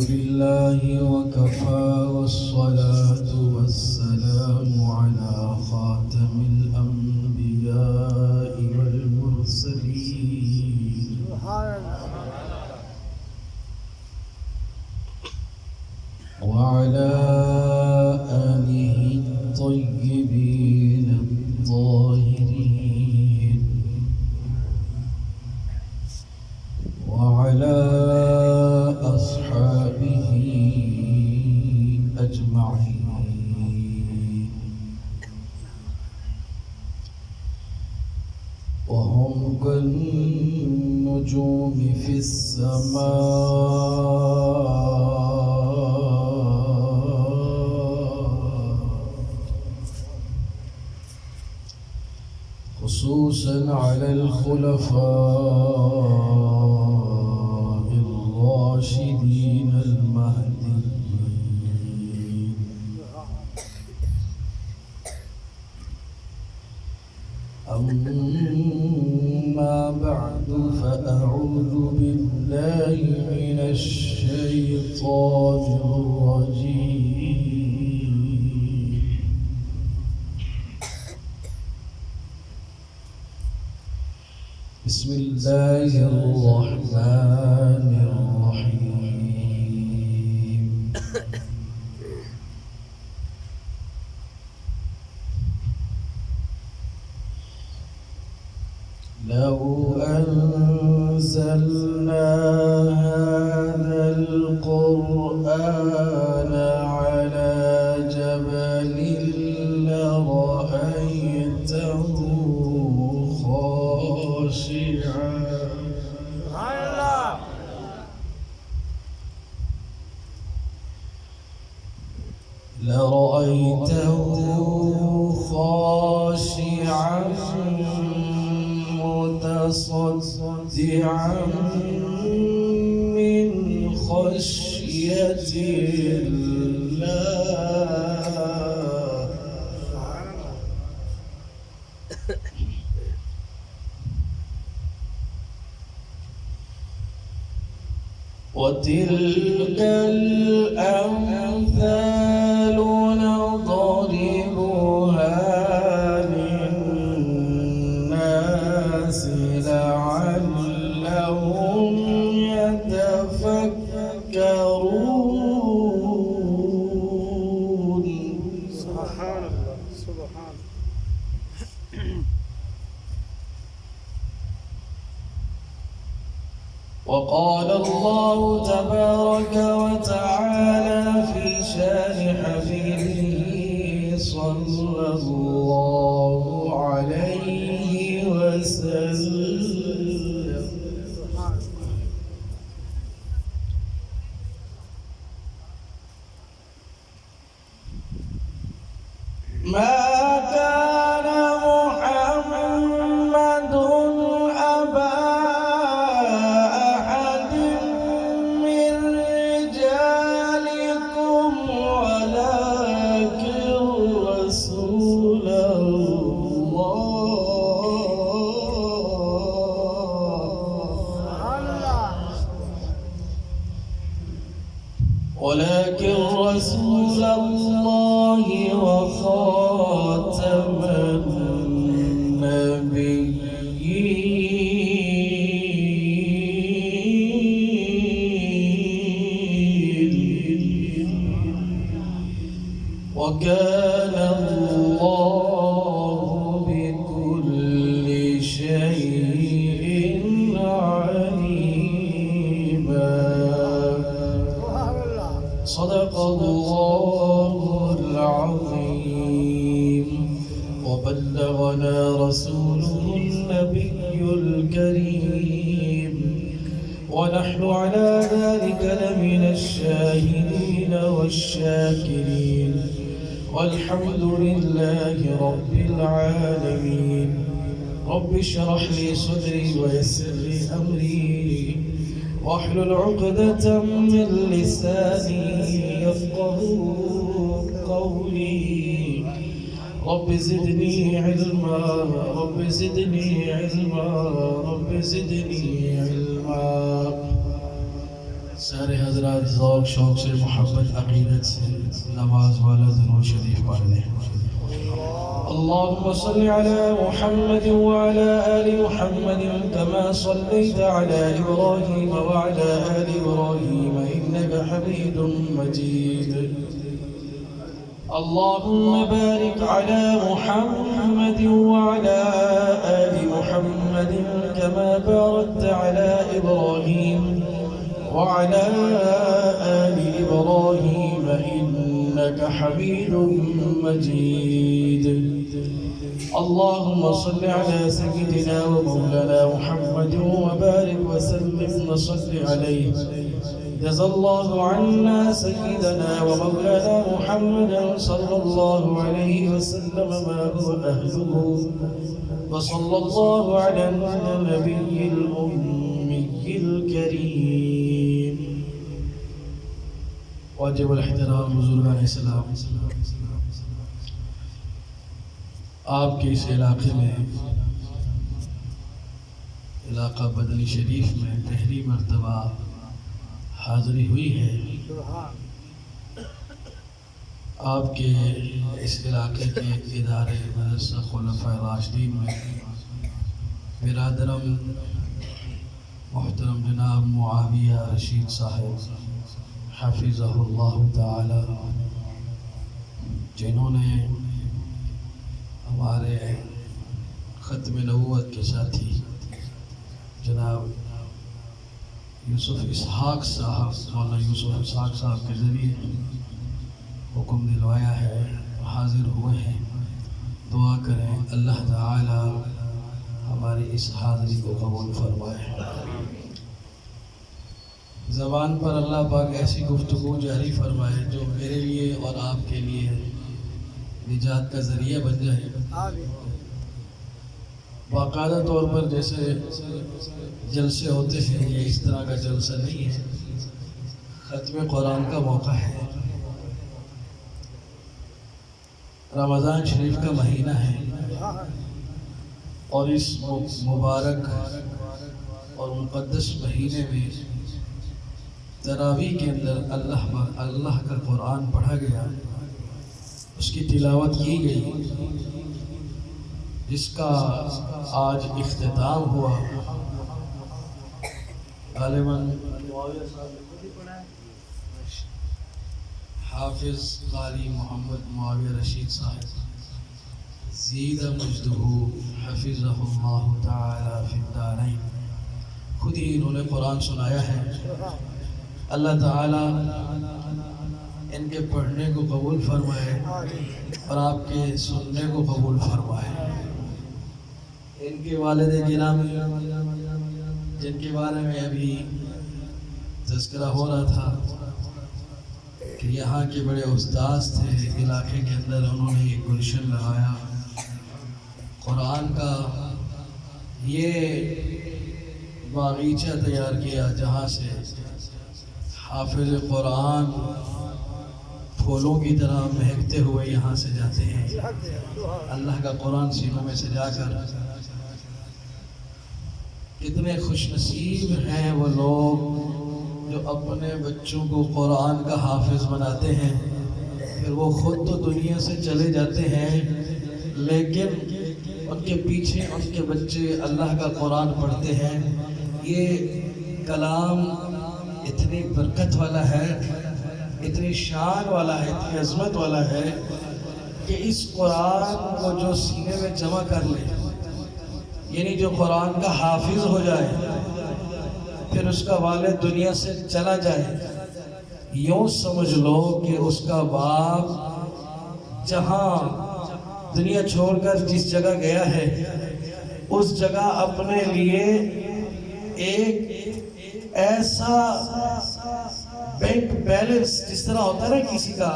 لله وكفى والصلاة والسلام على خاتم الأنبياء والمرسلين وعلى آله الطيبين الطاهرين وعلى أصحابه أجمعين وهم كالنجوم في السماء خصوصا على الخلفاء الراشدين المهديين أما بعد فأعوذ بالله من الشيطان الرجيم بسم الله الرحمن الرحيم لو أنزلنا هذا القرآن على جبل لرأيته خاشعا خاشعا متصدعا من خشية الله وتلك الأمثال نضربها للناس لعلهم يتفكرون سبحان الله سبحان وقال الله تبارك وتعالى في شان حبيبه صلى الله عليه وسلم ما كان محمد أبا أحد من رجالكم ولكن رسول الله وخاتم النبيين وكان الله بكل شيء عليما صدق الله العظيم وبلغنا رسوله النبي الكريم ونحن على ذلك لمن الشاهدين والشاكرين والحمد لله رب العالمين رب اشرح لي صدري ويسر لي أمري واحلل عقدة من لساني يفقهوا قولي رب زدني علما رب زدني علما رب زدني علما سارے حضرات ذوق شوق سے محبت عقیدت سے نماز والا درود شریف پڑھ لیں. اللهم صل على محمد وعلى آل محمد كما صليت على إبراهيم وعلى آل إبراهيم إنك حميد مجيد. اللهم بارك على محمد وعلى آل محمد كما باركت على إبراهيم وعلى آل إبراهيم إنك حميد مجيد. اللهم صل على سيدنا ومولانا محمد وبارك وسلم وصل عليه. جزا الله عنا سيدنا ومولانا محمدا صلى الله عليه وسلم ما هو أهله. وصلى الله على النبي الأمي الكريم. واجب الاحترام بزرگان اسلام، آپ کے اس علاقے میں، علاقہ بدنی شریف میں پہلی مرتبہ حاضری ہوئی ہے. آپ کے اس علاقے کے ادارے مدرسہ خلفاء راشدین میں برادرم محترم جناب معاویہ رشید صاحب حفظہ اللہ تعالی، جنہوں نے ہمارے ختم نبوت کے ساتھی جناب یوسف اسحاق صاحب، مولانا یوسف اسحاق صاحب کے ذریعے حکم دلوایا ہے، حاضر ہوئے ہیں. دعا کریں اللہ تعالی ہماری اس حاضری کو قبول فرمائے. زبان پر اللہ پاک ایسی گفتگو جاری فرمائے جو میرے لیے اور آپ کے لیے نجات کا ذریعہ بن جائے. باقاعدہ طور پر جیسے جلسے ہوتے ہیں، یہ اس طرح کا جلسہ نہیں ہے. ختم قرآن کا موقع ہے، رمضان شریف کا مہینہ ہے، اور اس مبارک اور مقدس مہینے میں تراویح کے اندر اللہ کا قرآن پڑھا گیا، اس کی تلاوت کی گئی، جس کا آج اختتام ہوا. غالباً حافظ قاری محمد معاویہ رشید صاحب زید مجدہ حفظہ اللہ تعالی فی الدارین، خود ہی انہوں نے قرآن سنایا ہے. اللہ تعالی ان کے پڑھنے کو قبول فرمائے اور آپ کے سننے کو قبول فرمائے. ان کے والد گرامی جن کے بارے میں ابھی تذکرہ ہو رہا تھا کہ یہاں کے بڑے استاذ تھے، علاقے کے اندر انہوں نے ایک گلشن لگایا قرآن کا، یہ باغیچہ تیار کیا جہاں سے حافظ قرآن پھولوں کی طرح مہکتے ہوئے یہاں سے جاتے ہیں. اللہ کا قرآن سینوں میں سے جا کر کتنے خوش نصیب ہیں وہ لوگ جو اپنے بچوں کو قرآن کا حافظ بناتے ہیں، پھر وہ خود تو دنیا سے چلے جاتے ہیں لیکن ان کے پیچھے ان کے بچے اللہ کا قرآن پڑھتے ہیں. یہ کلام اتنی برکت والا ہے، اتنی شان والا ہے، اتنی عظمت والا ہے کہ اس قرآن کو جو سینے میں جمع کر لے، یعنی جو قرآن کا حافظ ہو جائے، پھر اس کا والد دنیا سے چلا جائے، یوں سمجھ لو کہ اس کا باپ جہاں دنیا چھوڑ کر جس جگہ گیا ہے اس جگہ اپنے لیے ایک ایسا بینک بیلنس، جس طرح ہوتا ہے نا کسی کا،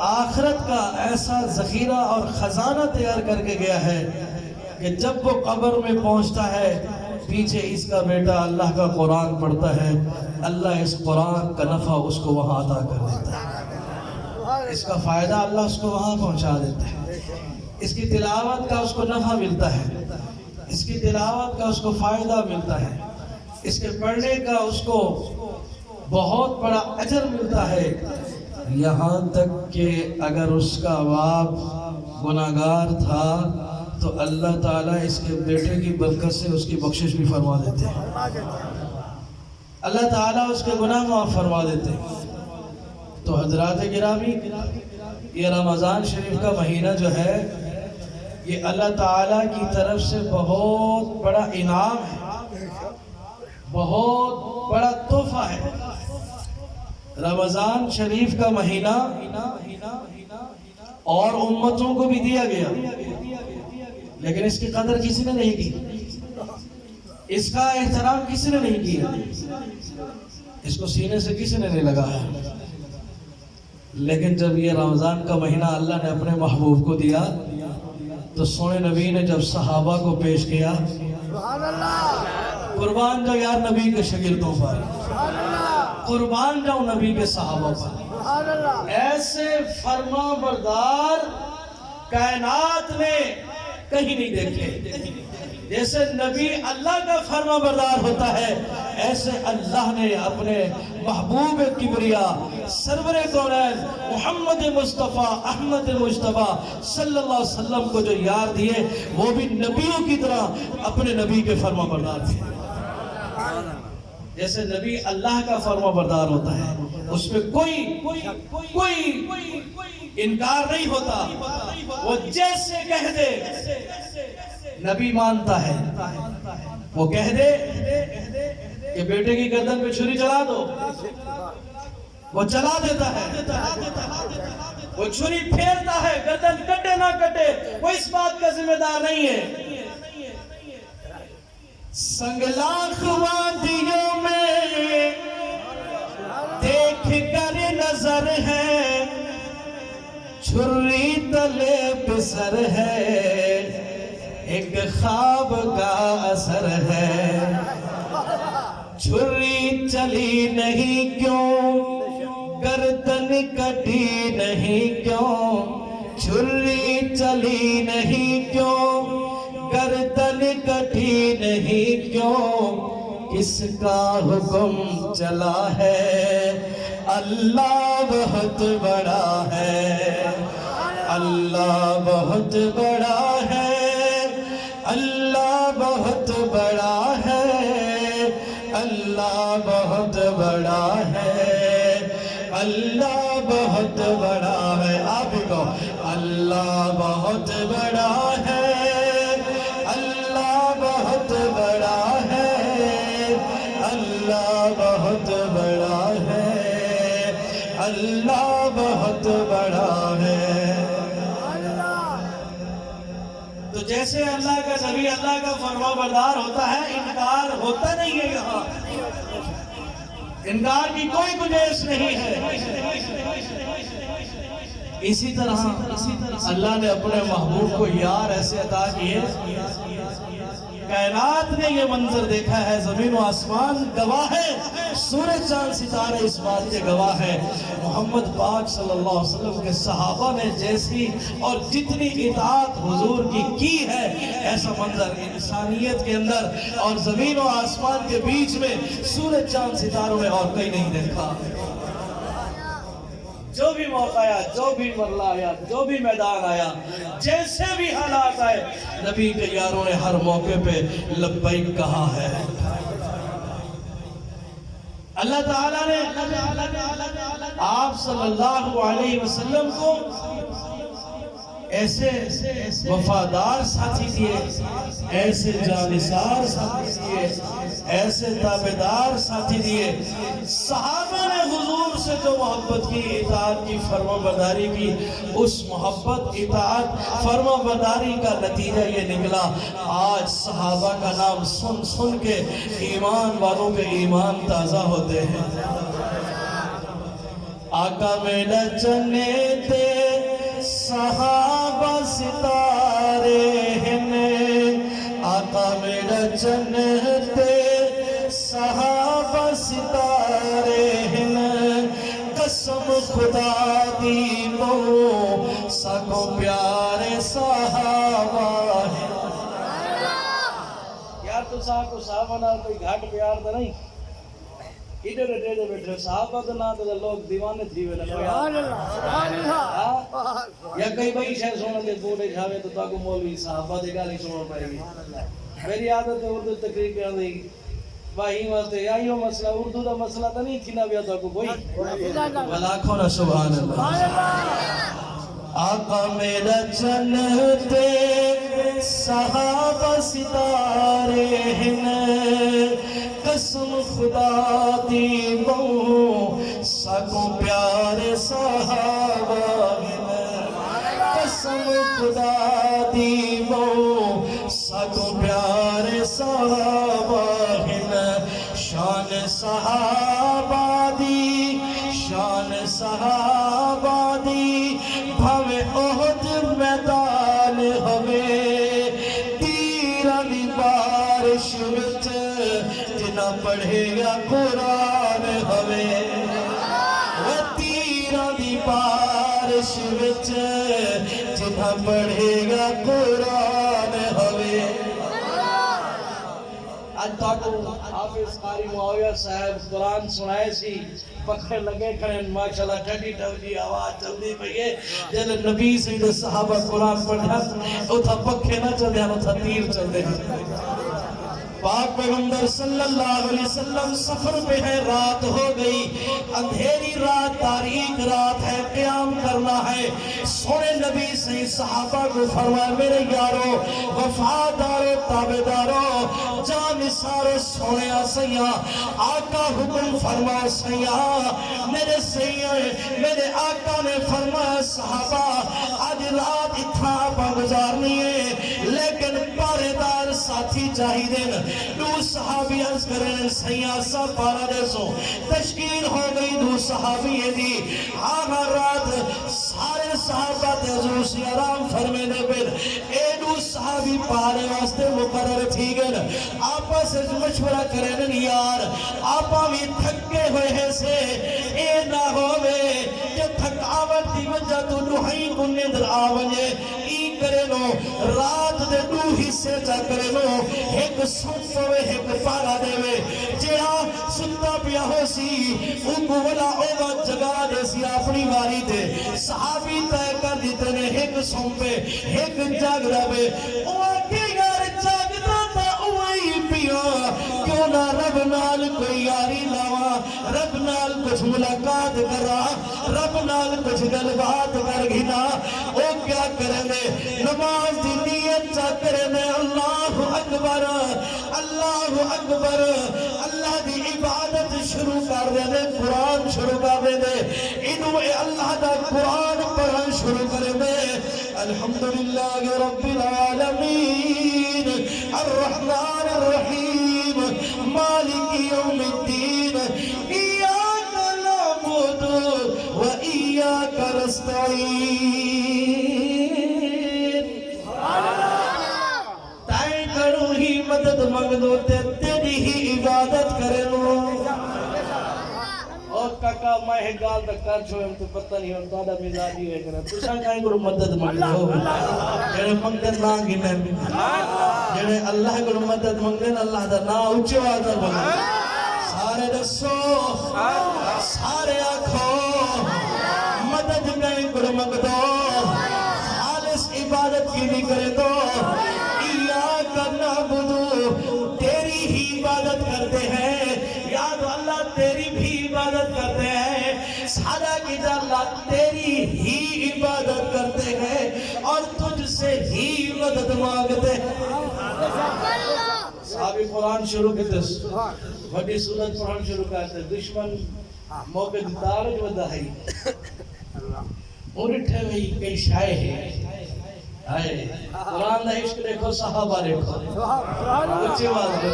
آخرت کا ایسا ذخیرہ اور خزانہ تیار کر کے گیا ہے کہ جب وہ قبر میں پہنچتا ہے پیچھے اس کا بیٹا اللہ کا قرآن پڑھتا ہے، اللہ اس قرآن کا نفع اس کو وہاں عطا کر دیتا ہے، اس کا فائدہ اللہ اس کو وہاں پہنچا دیتا ہے، اس کی تلاوت کا اس کو نفع ملتا ہے، اس کی تلاوت کا اس کو فائدہ ملتا ہے. اس کے پڑھنے کا اس کو بہت بڑا اجر ملتا ہے، یہاں تک کہ اگر اس کا باپ گناہگار تھا تو اللہ تعالیٰ اس کے بیٹے کی برکت سے اس کی بخشش بھی فرما دیتے ہیں، اللہ تعالیٰ اس کے گناہ معاف فرما دیتے ہیں۔ تو حضرات گرامی، یہ رمضان شریف کا مہینہ جو ہے یہ اللہ تعالیٰ کی طرف سے بہت بڑا انعام ہے، بہت بڑا تحفہ ہے۔ رمضان شریف کا مہینہ اور امتوں کو بھی دیا گیا، لیکن اس کی قدر کسی نے نہیں کی، اس کا احترام کسی نے نہیں کیا، اس کو سینے سے کسی نے نہیں لگایا۔ لیکن جب یہ رمضان کا مہینہ اللہ نے اپنے محبوب کو دیا تو سونے نبی نے جب صحابہ کو پیش کیا، قربان جاؤ یار نبی کے شاگردوں پر، قربان جاؤ نبی کے صحابہ پر، ایسے فرما بردار کائنات نے کہیں نہیں دیکھے۔ جیسے نبی اللہ کا فرما بردار ہوتا ہے، ایسے اللہ نے اپنے محبوب کبریا سرور کونین محمد مصطفیٰ احمد مجتبیٰ صلی اللہ علیہ وسلم کو جو یار دیے، وہ بھی نبیوں کی طرح اپنے نبی کے فرما بردار تھے۔ جیسے نبی اللہ کا فرما بردار ہوتا ہے، اس میں کوئی انکار نہیں ہوتا، وہ جیسے کہہ دے نبی مانتا ہے۔ وہ کہہ دے کہ بیٹے کی گردن پہ چھری چلا دو، وہ چلا دیتا ہے۔ وہ چھری پھیرتا ہے، گردن کٹے نہ کٹے وہ اس بات کا ذمہ دار نہیں ہے۔ سنگلاخ وادیوں میں دیکھ کر نظر ہے، چھری تلے پہ سر ہے، ایک خواب کا اثر ہے۔ چھری چلی نہیں کیوں، گردن کٹی نہیں کیوں، چھری چلی نہیں کیوں، گردن کٹی نہیں کیوں، کس کا حکم چلا ہے، اللہ بہت بڑا ہے، اللہ بہت بڑا ہے، اللہ بہت بڑا ہے، اللہ بہت بڑا ہے، اللہ بہت بڑا ہے۔ آپ ہی کہو اللہ بہت بڑا ہے، اللہ بہت بڑا ہے، اللہ بہت بڑا ہے، اللہ بہت بڑا ہے۔ تو جیسے اللہ کا نبی اللہ کا فرما بردار ہوتا ہے، انکار ہوتا نہیں ہے، یہاں انکار کی کوئی گنجائش نہیں ہے۔ اسی طرح اللہ نے اپنے محبوب کو یار ایسے عطا کیے، کائنات نے یہ منظر دیکھا ہے، زمین و آسمان گواہ ہے، سورج چاند ستارے اس بات کے گواہ ہے، محمد پاک صلی اللہ علیہ وسلم کے صحابہ نے جیسی اور جتنی اطاعت حضور کی ہے، ایسا منظر انسانیت کے اندر اور زمین و آسمان کے بیچ میں سورج چاند ستاروں میں اور کہیں نہیں دیکھا۔ جو بھی موقع آیا، جو بھی مرلہ آیا، جو بھی میدان آیا، جیسے بھی حالات آئے، نبی کے یاروں نے ہر موقع پہ لبیک کہا ہے۔ اللہ تعالیٰ نے آپ صلی اللہ علیہ وسلم کو ایسے وفادار ساتھی دیے، ایسے جانثار ساتھی دیے، ایسے تابعدار ساتھی دیے۔ صحابہ نے حضور سے جو محبت کی، اطاعت کی، فرما برداری کی، اس محبت، اطاعت، فرما برداری کا نتیجہ یہ نکلا، آج صحابہ کا نام سن سن کے ایمان والوں کے ایمان تازہ ہوتے ہیں۔ آقا میں نچنے تے صحابہ ستارے ہیں، آقا میں نچنے صحابہ ستارے ہیں، قسم خدا دی مو سگو پیارے صحابہ ہیں۔ یار تو صاحب صحابہ نال کوئی گھٹ پیار تے نہیں ادھر ٹیڑے بیٹھے صحابہ دے نام تے لوگ دیوانے تھی وے سبحان اللہ یا کئی بھائی شے سن کے بوڑے جاوے تو تاکو مولوی صحابہ دی گل سنن پے گی میری عادت ہے اردو تقریر کرن دی بھائی واسطے آئیو مسئلہ اردو دا مسئلہ تو نہیں تھی نہ بیا تو کوئی لاکھوں نہ سبحان اللہ آقا میرا جنتے صحابہ ستارے ہیں قسم خدا دی بہو سکوں پیارے صحابہ ہیں قسم خدا دی بہو سکوں پیارے صحابہ ہیں شان صحابہ دی شان صحابہ دی بھاوے احد میدان ہوے تیرہ دی بارش وچ جنہ پڑھے گا قرآن ہوے وہ تیرہ دی بارش وچ جنہ پڑھے گا قرآن ہوے آج تاکو حافظ قاری معاویہ صاحب قرآن سنائے سی پکھے لگے کھڑے ماشاءاللہ ٹھڈی ٹھڈی آواز چلدی پئی ہے جب نبی سید صحابہ قرآن پڑھا اوتھا پکھے نہ چلدے اوتھا تیر چلدے پاک پیغمبر صلی اللہ علیہ وسلم سفر پہ ہے رات ہو گئی اندھیری رات تاریک رات ہے قیام کرنا ہے سونے نبی سے صحابہ کو فرمایا میرے یارو وفادارو تابعدارو جان نثارو سونے سیاں آقا حکم فرما سیاں میرے سیاں میرے آقا نے فرمایا صحابہ آج رات اتھا آپ گزارنی ہے لیکن پارے دار ساتھی چاہی دین دو صحابی عرض کریں سیاں سا پارا دے سو تشکیل ہو گئی دو صحابی دی آغا رات سارے صحابہ تے حضور سی آرام فرمے دے پھر اے دو صحابی پارے واسطے مقرر تھی گئے آپا سے مشورہ کریں یار آپا بھی تھکے ہوئے ہیں سے اے نہ ہوئے کہ تھکاوٹ دی وجہ تو نوہی کو نیندر آونے ای کرے لو رات دے دو حصے چا کرے لو ایک سنسوے ایک پارا دے وے جہاں سنتا پیا ہو سی انکو ولا اوہ جگہ دے سی اپنی واری دے صحابی تے کر دیتے نے ایک سنپے ایک جاگ رہے اوہ کے یار جاگ تا اوہی پیا کیوں نہ رب نال کوئی یاری لاوا رب نال کچھ ملاقات کرا رب نال کچھ گل بات کر گھنا او کیا کریں دے نماز دی نیت چا کریں دے اللہ اکبر اللہ دی عبادت شروع کر دے قرآن شروع کر دے انہوں اللہ دا قرآن پڑھن شروع کر دے الحمدللہ رب العالمین الرحمن الرحیم مالک یوم الدین ایاک نعبد و ایاک نستعین تائیں کروں ہی مدد مانگ دو تیری ہی عبادت کرے لو اور کاکا میں گال دا کر چھوئے ہم تو پتہ نہیں ہوں تادا مزاجی ہوئے کرنا تو شاہ کہیں کرو مدد مانگ دو جنہیں مانگن نا گنن جنہیں اللہ کرو مدد مانگن اللہ دا نا اچھے وعدہ بنا سارے دسو سارے آنکھوں مدد کہیں کرو مانگ دو خالص عبادت کی بھی کرے دو ایاک نعبد تیری ہی عبادت کرتے ہیں یاد اللہ تیری بھی عبادت کرتے ہیں سادہ کی اللہ تیری ہی عبادت کرتے ہیں اور تجھ سے ہی مدد مانگتے ہیں صحابی قرآن شروع کرتے وڈی سورت پڑھن شروع کرتے دشمن موقع دارج ودہ ہے اور اٹھے ہوئی کئی شائع ہے قرآن دا عشق دیکھو صحابہ دیکھو اچھی بات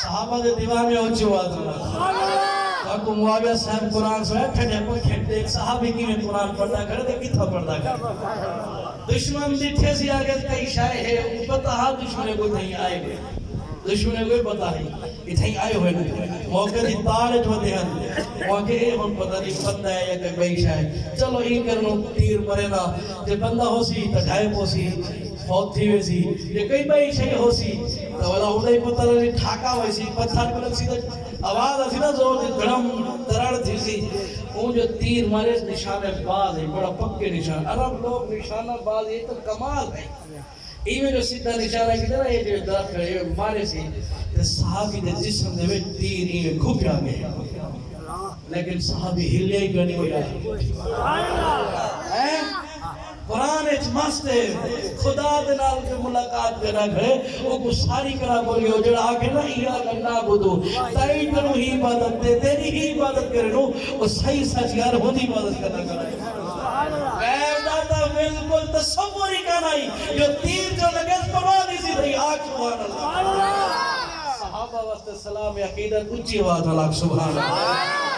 صحابہ دے دیوان میں اچھی بات تاکو معاویہ صاحب قرآن سوئے کھڑے پکھے دیکھ صحابی کی میں قرآن پڑھتا کرے دے کتھا پڑھتا کرے دشمن دیٹھے سی آگے کئی شائع ہے پتہ ہاں دشمنے کوئی نہیں آئے گئے دشمنے کوئی پتہ نہیں اتھائی آئے ہوئے موقع دی تارج ودے ہیں موقع اے ہم پتہ نہیں بندہ ہے یا کہ بئی شائع چلو ہی کرنو تیر مرے نا جب بندہ ہو سی تجھائب ہو سی فوت تھی ویسی یہ کئی بھائی شئی ہو سی تو والا ہوتا ہی پتہ لگی ٹھاکا ویسی پتھر کو لگ سی آواز آسی نا زور دی دھڑم درڑ تھی سی اون جو تیر مارے نشان باز ہے بڑا پکے نشان عرب لوگ نشانہ باز یہ تو کمال ہے ایویں جو سیدھا نشانہ کی طرح یہ جو درخت ہے یہ مارے سی صحابی دے جسم دے میں تیر یہ گھپیا گئے لیکن صحابی ہلے ہی گنی ہویا قرآن اچ مست ہے خدا دے نال کے ملاقات کرنا گھے وہ کو ساری کرا بولی ہو جڑا آگے نا یا کرنا بدو تائی تنو ہی عبادت دے تیری ہی عبادت کرنو وہ صحیح سچ یار ہوتی عبادت کرنا کرنا غیر داتا بالکل تصور ہی کا نہیں جو تیر جو لگے پروانی سی تھی آج سبحان اللہ صحابہ واسطے سلام عقیدت اچھی بات اللہ سبحان اللہ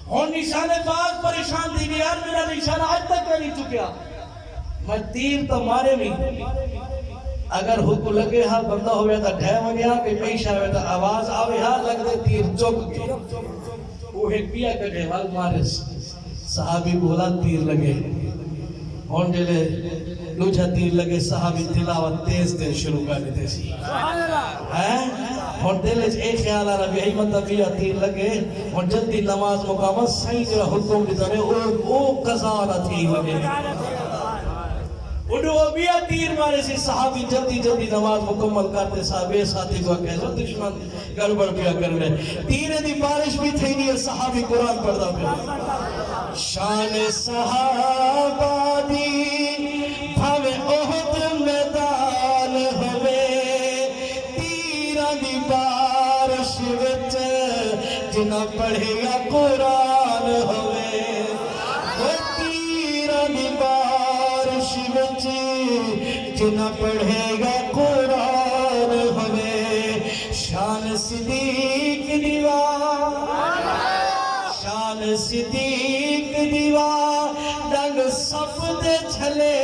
اور نشان باز پریشان دی گئی یار میرا نشان آج تک نہیں چکیا میں تیر تو مارے بھی اگر حکم لگے ہاں بندہ ہوئے تا ڈھے ہو گیا کہ پیش آوے تا آواز آوے ہاں لگ دے تیر چک گئے وہ ایک پیا کٹے وال مارے صحابی بولا تیر لگے اور جلے لوچھا تیر لگے صحابی تلاوت تیز تیز شروع کر دیتے سی اور دل ایک خیال آ رہا بھی حیمت ابیا تیر لگے اور جلدی نماز مقامت صحیح جرہ حکم دیتا ہے او قضا تھی لگے انہوں ابیا تیر مارے سے صحابی جلدی جلدی نماز مکمل کرتے صحابے ساتھی کو کہہ دشمن گڑبڑ پیا کر لے تیرے دی بارش بھی تھی نہیں ہے صحابی قرآن پڑھتا پھر شان صحابہ دی بھاوے احد میدان ہوئے تیرہ دی بارش وچ جنہ پڑھے گا قرآن ہوئے وہ تیرہ دی بارش وچ جنہ پڑھے گا قرآن ہوئے شان صدیق دیوار شان صدیق دیوار ڈنگ سب دے چھلے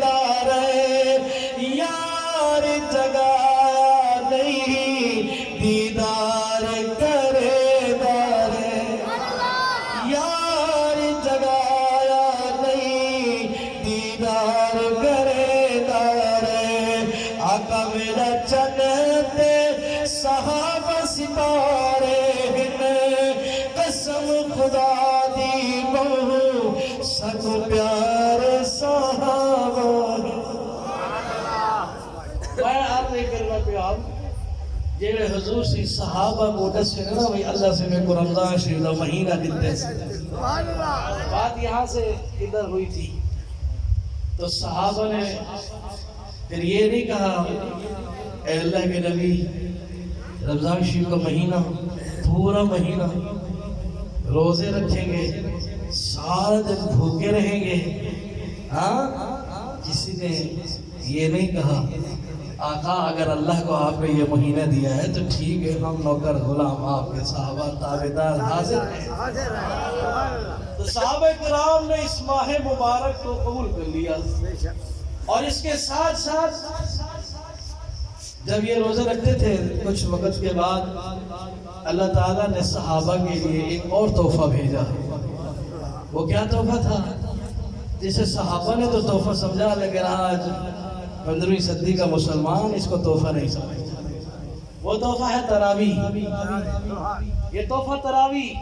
دارے یار جگایا نہیں دیدار کرے دارے یار جگایا نہیں دیدار کرے دارے آقا میرا چنتے صحابہ ستارے قسم خدا دی بہو سب پیار صحابہ میں آپ نہیں کرنا پیار جیلے حضور سی صحابہ کو دسے نا وہی اللہ سے میں کو رمضان شریف دا مہینہ دیتے سے بات یہاں سے ادھر ہوئی تھی تو صحابہ نے پھر یہ نہیں کہا اے اللہ کے نبی رمضان شریف کا مہینہ پورا مہینہ روزے رکھیں گے سارا دن بھوکے رہیں گے ہاں کسی نے یہ نہیں کہا آقا اگر اللہ کو آپ نے یہ مہینہ دیا ہے تو ٹھیک ہے ہم نوکر غلام آپ کے صحابہ تابعدار حاضر ہیں تو صحابہ کرام نے اس ماہ مبارک کو قبول کر لیا اور اس کے ساتھ ساتھ جب یہ روزہ رکھتے تھے کچھ وقت کے بعد اللہ تعالیٰ نے صحابہ کے لیے ایک اور تحفہ بھیجا وہ کیا تحفہ تھا جسے صحابہ نے تو تحفہ سمجھا لیکن آج 15ویں صدی کا مسلمان اس کو تحفہ نہیں سمجھتا وہ تحفہ ہے تراویح یہ تحفہ تراویح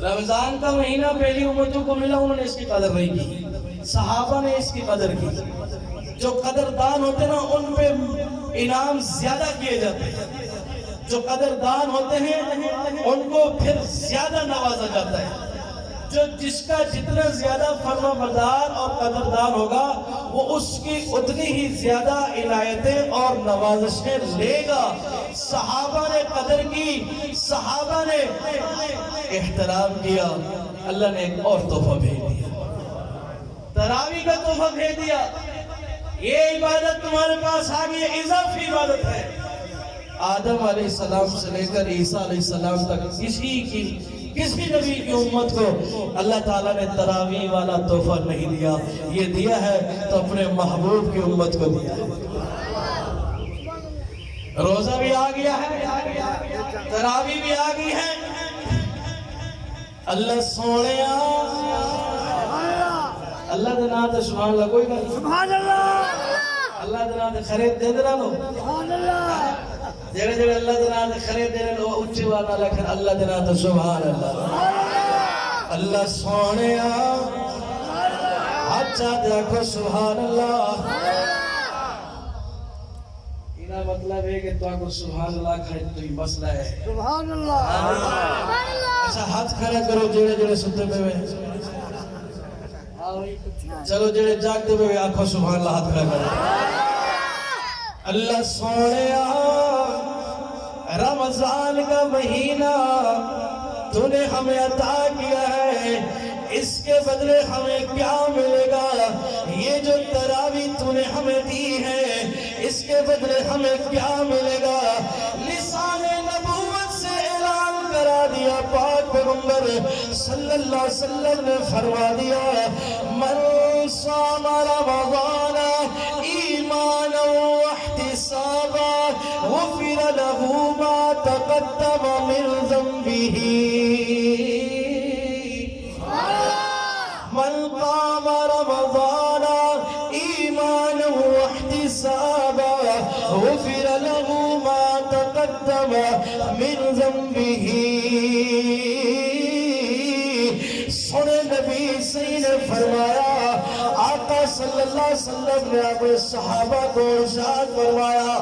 رمضان کا مہینہ پہلی امتوں کو ملا انہوں نے اس کی قدر نہیں کی صحابہ نے اس کی قدر کی جو قدردان ہوتے ہیں نا ان پہ انعام زیادہ کیے جاتے ہیں جو قدردان ہوتے ہیں ان کو پھر زیادہ نوازا جاتا ہے جو جس کا جتنا زیادہ فرما بردار اور قدردان ہوگا وہ اس کی اتنی ہی زیادہ عنایتیں اور نوازشیں لے گا صحابہ نے قدر کی صحابہ نے احترام کیا اللہ نے ایک اور تحفہ بھیج دیا تراویح کا تحفہ بھیج دیا یہ عبادت تمہارے پاس آگئی اضافی عبادت ہے آدم علیہ السلام سے لے کر عیسیٰ علیہ السلام تک کسی نبی کی امت کو اللہ تعالیٰ نے تراویح والا تحفہ نہیں دیا یہ دیا ہے تو اپنے محبوب کی امت کو دیا روزہ بھی آ گیا ہے تراویح بھی آ گئی ہے اللہ سونے اللہ دے نام تے سبحان اللہ کوئی گل سبحان اللہ اللہ دے نام تے خرید دے رہا لو سبحان اللہ جڑے جڑے اللہ دے نام تے خرید دے رہے او اونچی والا لکھن اللہ دے نام تے سبحان اللہ اللہ سونیا اچھا دیکھو سبحان اللہ اینا مطلب ہے کہ تو کو سبحان اللہ کھڑے تو ہی مسئلہ ہے سبحان اللہ اچھا ہاتھ کھڑا کرو جڑے جڑے ستے پہ ہوئے چلو جڑے جاگتے پہ ہوئے آنکھوں سبحان اللہ ہاتھ کھڑا کرو اللہ سونیا رمضان کا مہینہ تو نے ہمیں عطا کیا ہے اس کے بدلے ہمیں کیا ملے گا یہ جو تراویح تو نے ہمیں دی ہے اس کے بدلے ہمیں کیا ملے گا لسان نبوت سے اعلان کرا دیا پاک پیغمبر صلی اللہ علیہ وسلم نے فرما دیا من صام رمضان ایمانا واحتسابا غفر له ما تقدم من ذنبه من قام رمضان ایمانا واحتسابا غفر له ما تقدم من ذنبه سنے نبی صحیح نے فرمایا آقا صلی اللہ علیہ وسلم نے اپنے صحابہ کو ارشاد فرمایا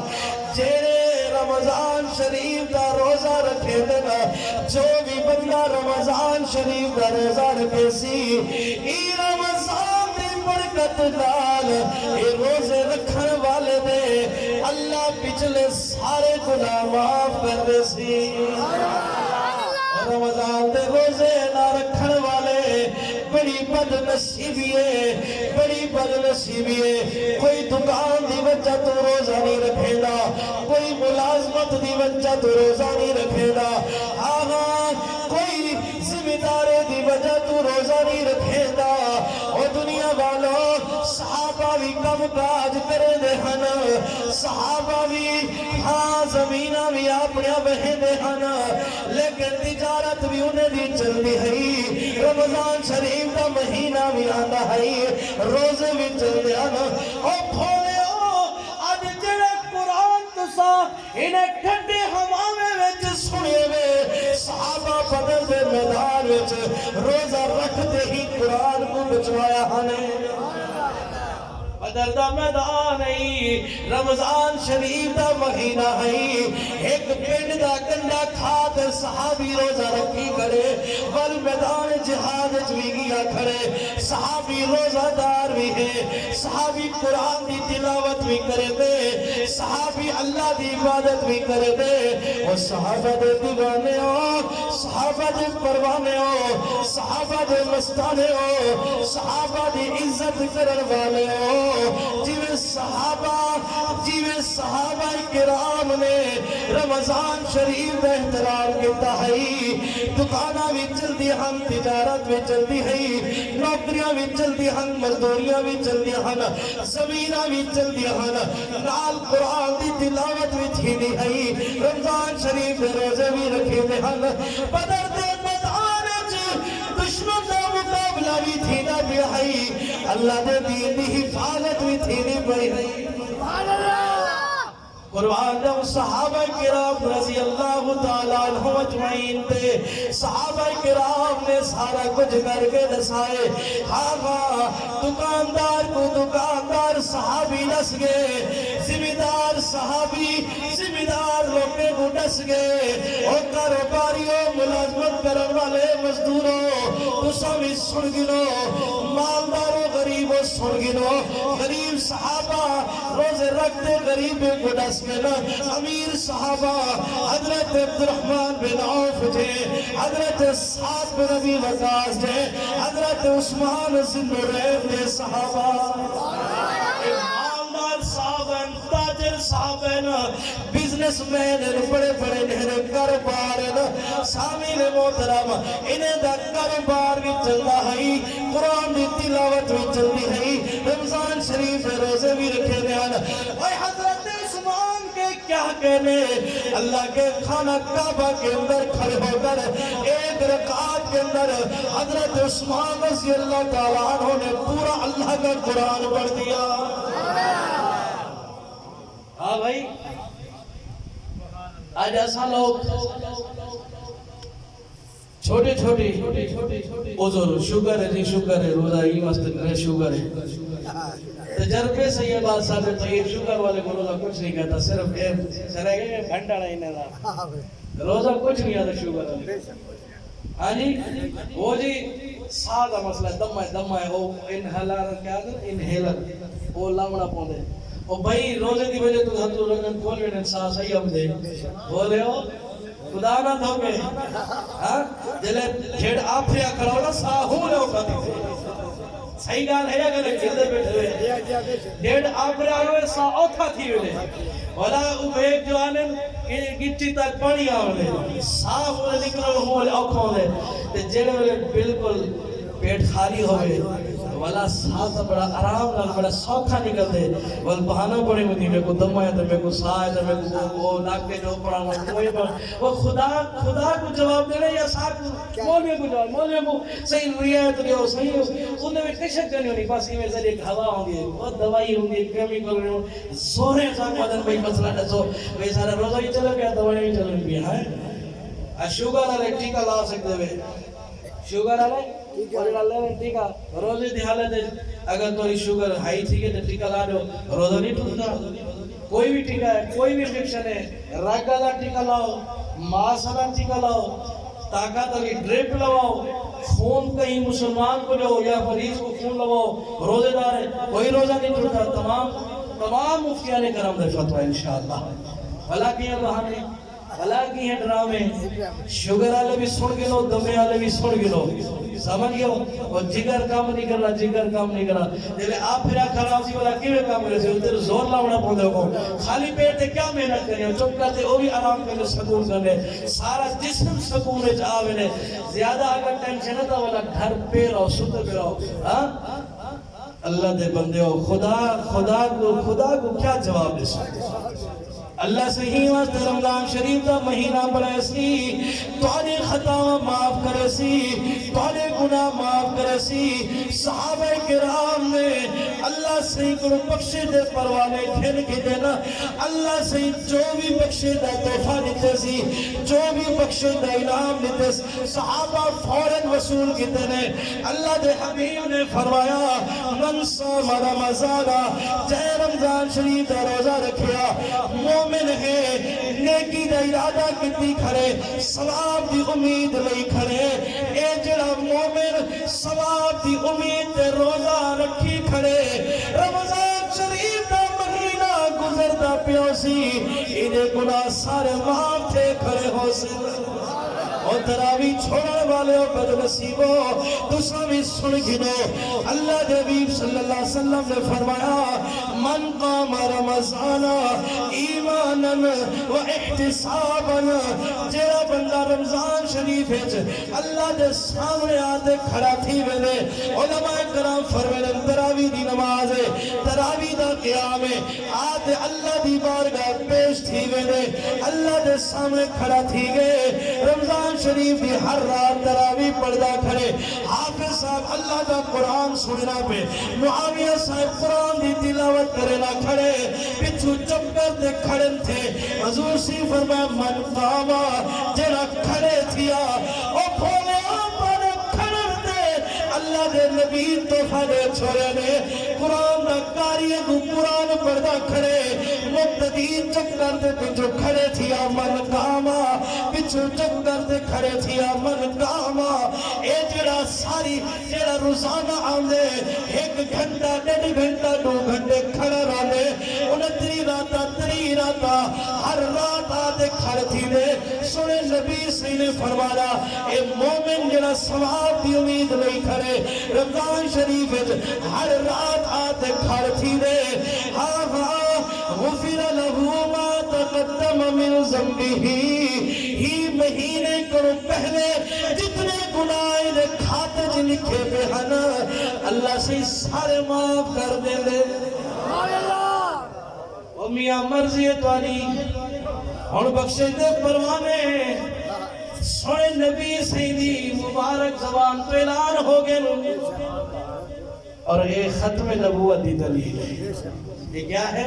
جیرے رمضان شریف دا روزہ رکھے دینا جو بھی بندہ رمضان شریف دا روزہ رکھے سی ای رمضان دی برکت نال اے روزے رکھن والے دے اللہ پچھلے سارے گناہ معاف کر دے سی رمضان دے روزے نہ رکھن والے بڑی بد نصیبی ہے بڑی بد نصیبی ہے کوئی دکان دی وجہ تو روزہ نہیں رکھے گا کوئی ملازمت دی وجہ تو روزہ نہیں رکھے گا آغا کوئی ذمہ داری دی وجہ تو روزہ نہیں رکھے گا اور دنیا والوں صحابہ بھی کم کاج کرے دے ہن صحابہ بھی ہاں زمینہ بھی اپنے بہے دے ہن لیکن تجارت بھی انہیں دی چل دی ہے رمضان شریف کا مہینہ بھی آندا ہے روزے بھی چل دے ہن او بھولے او اج جڑے قرآن تسا انہیں ٹھنڈے ہواوے وچ سنے وے صحابہ بدر دے میدان وچ روزہ رکھتے ہی قرآن کو بچوایا ہنے بدر دا میدان ہے رمضان شریف دا مہینہ ہے ایک پنڈ دا کنڈا کھات صحابی روزہ رکھی کرے ول میدان جہاد چوی گیا کھڑے صحابی روزہ دار بھی ہے صحابی قرآن دی تلاوت بھی کرے دے صحابی اللہ دی عبادت بھی کرے دے اور صحابہ دے دیوانے ہو صحابہ دے پروانے ہو صحابہ دے مستانے ہو صحابہ دی عزت کرن والے ہو جیوے صحابہ کرام نے رمضان شریف میں احترام کیتا ہے دکانہ بھی چلتی ہم تجارت بھی چلتی ہے نوکریاں بھی چلتی ہم مزدوریاں بھی چلتی ہم زمینہ بھی چلتی ہم نال قرآن دی تلاوت بھی تھی دی ہے رمضان شریف میں روزے بھی رکھے دے ہم بدر دے میدان دشمن دا مقابلہ بھی تھی نہ بھی ہے اللہ دے دین دی حفاظت بھی تھی نہیں پڑی ہے قرآن جب صحابہ کرام رضی اللہ تعالیٰ عنہ اجمعین تے صحابہ کرام نے سارا کچھ کر کے دسائے ہاں دکاندار کو دکاندار صحابی نس گئے ذمہ دار صحابی ذمہ دار لوگے کو نس گئے اور کاروباریوں ملازمت کرن والے مزدوروں تو سبھی سن گنو مالداروں غریبوں سن گنو غریب صحابہ روزے رکھتے غریب کو نس امیر صحابہ حضرت عبدالرحمن بن عوف جے حضرت سعد بن ابی وقاص جے حضرت عثمان بن نورین جے صحابہ مالدار صحابہ تاجر صحابہ بزنس مین بڑے بڑے نہرے کاروبار سامعین محترم انہیں دا کاروبار بھی چلتا ہے قرآن دی تلاوت بھی چلتی ہے رمضان شریف روزے بھی رکھے گئے اور حضرت عثمان کیا کہنے اللہ کے خانہ کعبہ کے اندر کھڑے ہو کر ایک رکعت کے اندر حضرت عثمان رضی اللہ تعالیٰ عنہ نے پورا اللہ کا قرآن پڑھ دیا. ہاں بھائی آج ایسا لوگ چھوٹے چھوٹے عذر شوگر ہے نہیں شوگر ہے روزہ ہی مست کرے شوگر ہے تجربے سے یہ بات ثابت ہے. شوگر والے کو روزہ کچھ نہیں کہتا صرف گھنٹہ نہیں نہ روزہ کچھ نہیں آتا شوگر والے. ہاں جی وہ جی سادہ مسئلہ دم ہے وہ انہیلر کیا انہیلر وہ لاؤنا پوندے او بھائی روزے دی وجہ تو ہتھ رکھن کانفیڈنس سا صحیح ہم دے بولے ہو خدا نہ دھوکے. ہاں جلے کھیڑ آپھیا کھڑا ہو نا سا ہوں لے ہو کھاتی صحیح گال ہے اگر کھیڑے بیٹھے ہوئے ڈیڑھ آپھیا ہوئے سا اوتھا تھی ہوئے ولا او بیگ جو آنے گٹی تک پانی آنے سا ہوئے نکلو ہوئے اوکھوں دے جلے والے بالکل پیٹ خالی ہوئے والا ساتھ بڑا آرام نال بڑا سوکھا نکل دے وال بہانہ پڑے مدی میں کو دم آیا تو میں کو سا آیا تو میں کو وہ ناکے جو پڑا وہ خدا کو جواب دینے یا ساتھ مولوی کو جواب مولوی کو صحیح رویت لیا ہو صحیح ہو انہیں میں کشک کرنی ہونی بس ہی میں ذریعے ایک ہوا ہوں گی بہت دوائی ہوں گی کیمیکل ہوں سورے ساک مدن بھائی مسئلہ ڈسو بھئی سارا روزہ ہی چلے گیا دوائی ہی چلے گیا ہے شوگر آلے ٹیکہ لا سکتے ہوئے شوگر آلے ٹیکہ روزے دی حالت ہے اگر توری شوگر ہائی تھی کہ ٹیکہ لا دو روزہ نہیں ٹوٹتا. کوئی بھی ٹیکہ ہے کوئی بھی انفیکشن ہے رگ والا ٹیکہ لاؤ ماس والا ٹیکہ لاؤ طاقت والی ڈرپ لواؤ خون کہیں مسلمان کو جو یا مریض کو خون لواؤ روزے دار ہے کوئی روزہ نہیں ٹوٹتا. تمام مفتیان کرم دے فتوہ انشاءاللہ بھلا کیا بہانے بھلا کی ہے ڈرامے شوگر والے بھی سن گلو دمے والے بھی سن گلو سمجھ گئے وہ جگر کام نہیں کر رہا جلے آپ پھر کھڑا سی والا کیویں کام کرے سے ادھر زور لاؤنا پوندے کو خالی پیٹ تے کیا محنت کرے چپ کرتے وہ بھی آرام کرے سکون کرے سارا جسم سکون وچ آوے نے زیادہ اگر ٹینشن ہے تو والا گھر پہ رہو ستے پہ رہو. ہاں اللہ دے بندے ہو خدا کو کیا جواب دے سکتے اللہ سے ہی واسطے رمضان شریف کا مہینہ بڑھے سی تواڈے خطاواں معاف کرے سی تواڈے گناہ معاف کرے سی. صحابہ کرام نے اللہ سے کو بخشے دے پروانے کھل کے دینا اللہ سے جو بھی بخشے دا تحفہ دیتے سی جو بھی بخشے دا انعام دیتے صحابہ فوراً وصول کیتے نے. اللہ دے حبیب نے فرمایا من صام رمضان جے رمضان شریف دا روزہ رکھیا مومن ہے نیکی دا ارادہ کیتی کھڑے ثواب دی امید لئی کھڑے اے جڑا مومن ثواب دی امید تے روزہ رکھی کھڑے رمضان شریف دا مہینہ گزردا پیو سی انہیں گناہ سارے معاف تھے کھڑے ہو سے اور تراوی چھوڑنے والے ہو بد نصیبو دوسرا بھی سن گنو اللہ دے حبیب صلی اللہ علیہ وسلم نے فرمایا من قام رمضان ایمانا و احتسابا جیڑا بندہ رمضان شریف اللہ دے سامنے آتے کھڑا تھی ویلے علماء کرام فرمائے تراوی دی نماز ہے تراوی دا قیام ہے آتے اللہ دی بارگاہ پیش تھی ویلے اللہ دے سامنے کھڑا تھی گئے رمضان شریف دی ہر رات تراوی پڑھدا کھڑے حافظ صاحب اللہ دا قرآن سننا پہ معاویہ صاحب قرآن دی تلاوت کرنا کھڑے پچھو چپ کر دے کھڑن تھے حضور سی فرمایا من قاما جڑا کھڑے تھیا او پھولے پر کھڑن دے اللہ دے نبی تحفہ دے چھوڑے نے قرآن دا کاریے کو قرآن پڑھدا کھڑے مقتدی چپ کر دے پچھو کھڑے تھیا من قاما پچھو چپ کر دے کھڑے تھیا من قاما اے جڑا ساری جڑا روزانہ آندے ایک گھنٹہ ڈیڑھ گھنٹہ 2 گھنٹے کھڑا رہنے 29 راتا ہر رات آتے کھڑ تھی دے سنے نبی صلی نے فرمایا اے مومن جڑا ثواب دی امید نہیں کھڑے رمضان شریف ہر رات آتے کھڑ تھی دے غفر له ما تقدم من ذنبه ہی مہینے کو پہلے جتنے گناہ دے کھاتے جی لکھے پہ ہنا اللہ سے سارے معاف کر دے لے. او میاں مرضی ہے تواری اور بخشے دے پروانے سونے نبی سیدی مبارک مبارک زبان تو اعلان ہو گئے اور یہ ختم نبوت دی دلیل ہے. یہ کیا ہے؟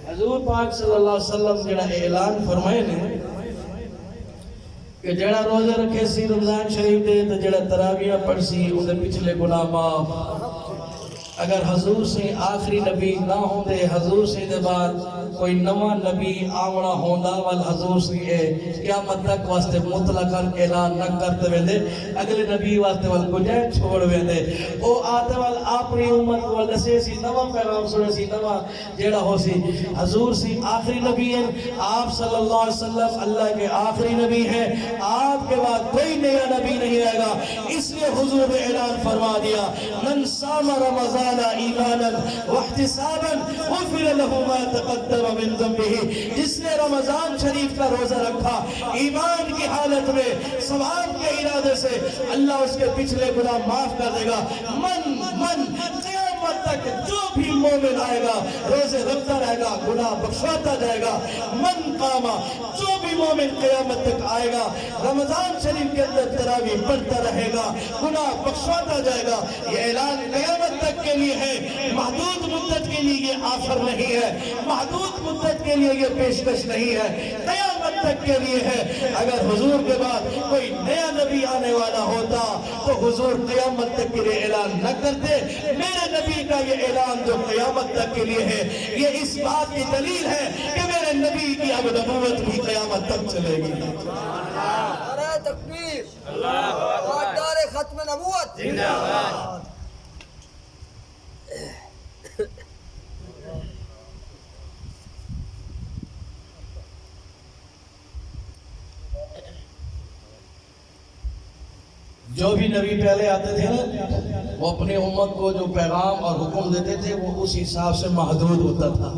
حضور پاک صلی اللہ علیہ وسلم جڑا اعلان فرمائے نے کہ جڑا روزہ رکھے سی رمضان شریف دے تو جڑا تراویح پڑھ سی ان دے پچھلے گناہ معاف. اگر حضور سے آخری نبی نہ ہوں دے حضور سے دے بعد کوئی نواں نبی آونا ہوندا وال حضور سے قیامت تک واسطے مطلقاً اعلان نہ کرتے ویندے اگلے نبی واسطے وال گنجائش چھوڑ ویندے او آتے وال اپنی امت کو دسے سی نواں پیغام سنے سی نواں جیڑا ہو سی. حضور سے آخری نبی ہیں, آپ صلی اللہ علیہ وسلم اللہ کے آخری نبی ہیں, آپ کے بعد کوئی نیا نبی نہیں آئے گا. اس لیے حضور نے اعلان فرما دیا من صام رمضان ایمانا واحتسابا غفر له ما تقدم من ذنبه. جس نے رمضان شریف کا روزہ رکھا ایمان کی حالت میں ثواب کے ارادے سے اللہ اس کے پچھلے گناہ معاف کر دے گا. من قیامت تک جو بھی مومن آئے گا روزے رکھتا رہے گا گناہ بخشواتا جائے گا. من قاما جو بھی مومن قیامت تک آئے گا رمضان شریف کے اندر تراویح پڑھتا رہے گا گناہ بخشواتا جائے گا. یہ اعلان قیامت تک کے لیے ہے, محدود مدت کے لیے یہ آفر نہیں ہے, محدود مدت کے لیے یہ پیشکش نہیں ہے, قیامت تک کے لیے ہے. اگر حضور کے بعد کوئی نیا نبی آنے والا ہوتا تو حضور قیامت تک کے لیے اعلان نہ کرتے. میرے نبی کا یہ اعلان جو قیامت تک کے لیے ہے یہ اس بات کی دلیل ہے کہ میرے نبی کی اب نبوت بھی قیامت تک چلے گی. نعرہ تکبیر, تاجدار ختم نبوت زندہ باد. جو بھی نبی پہلے آتے تھے نا وہ اپنے امت کو جو پیغام اور حکم دیتے تھے وہ اس حساب سے محدود ہوتا تھا.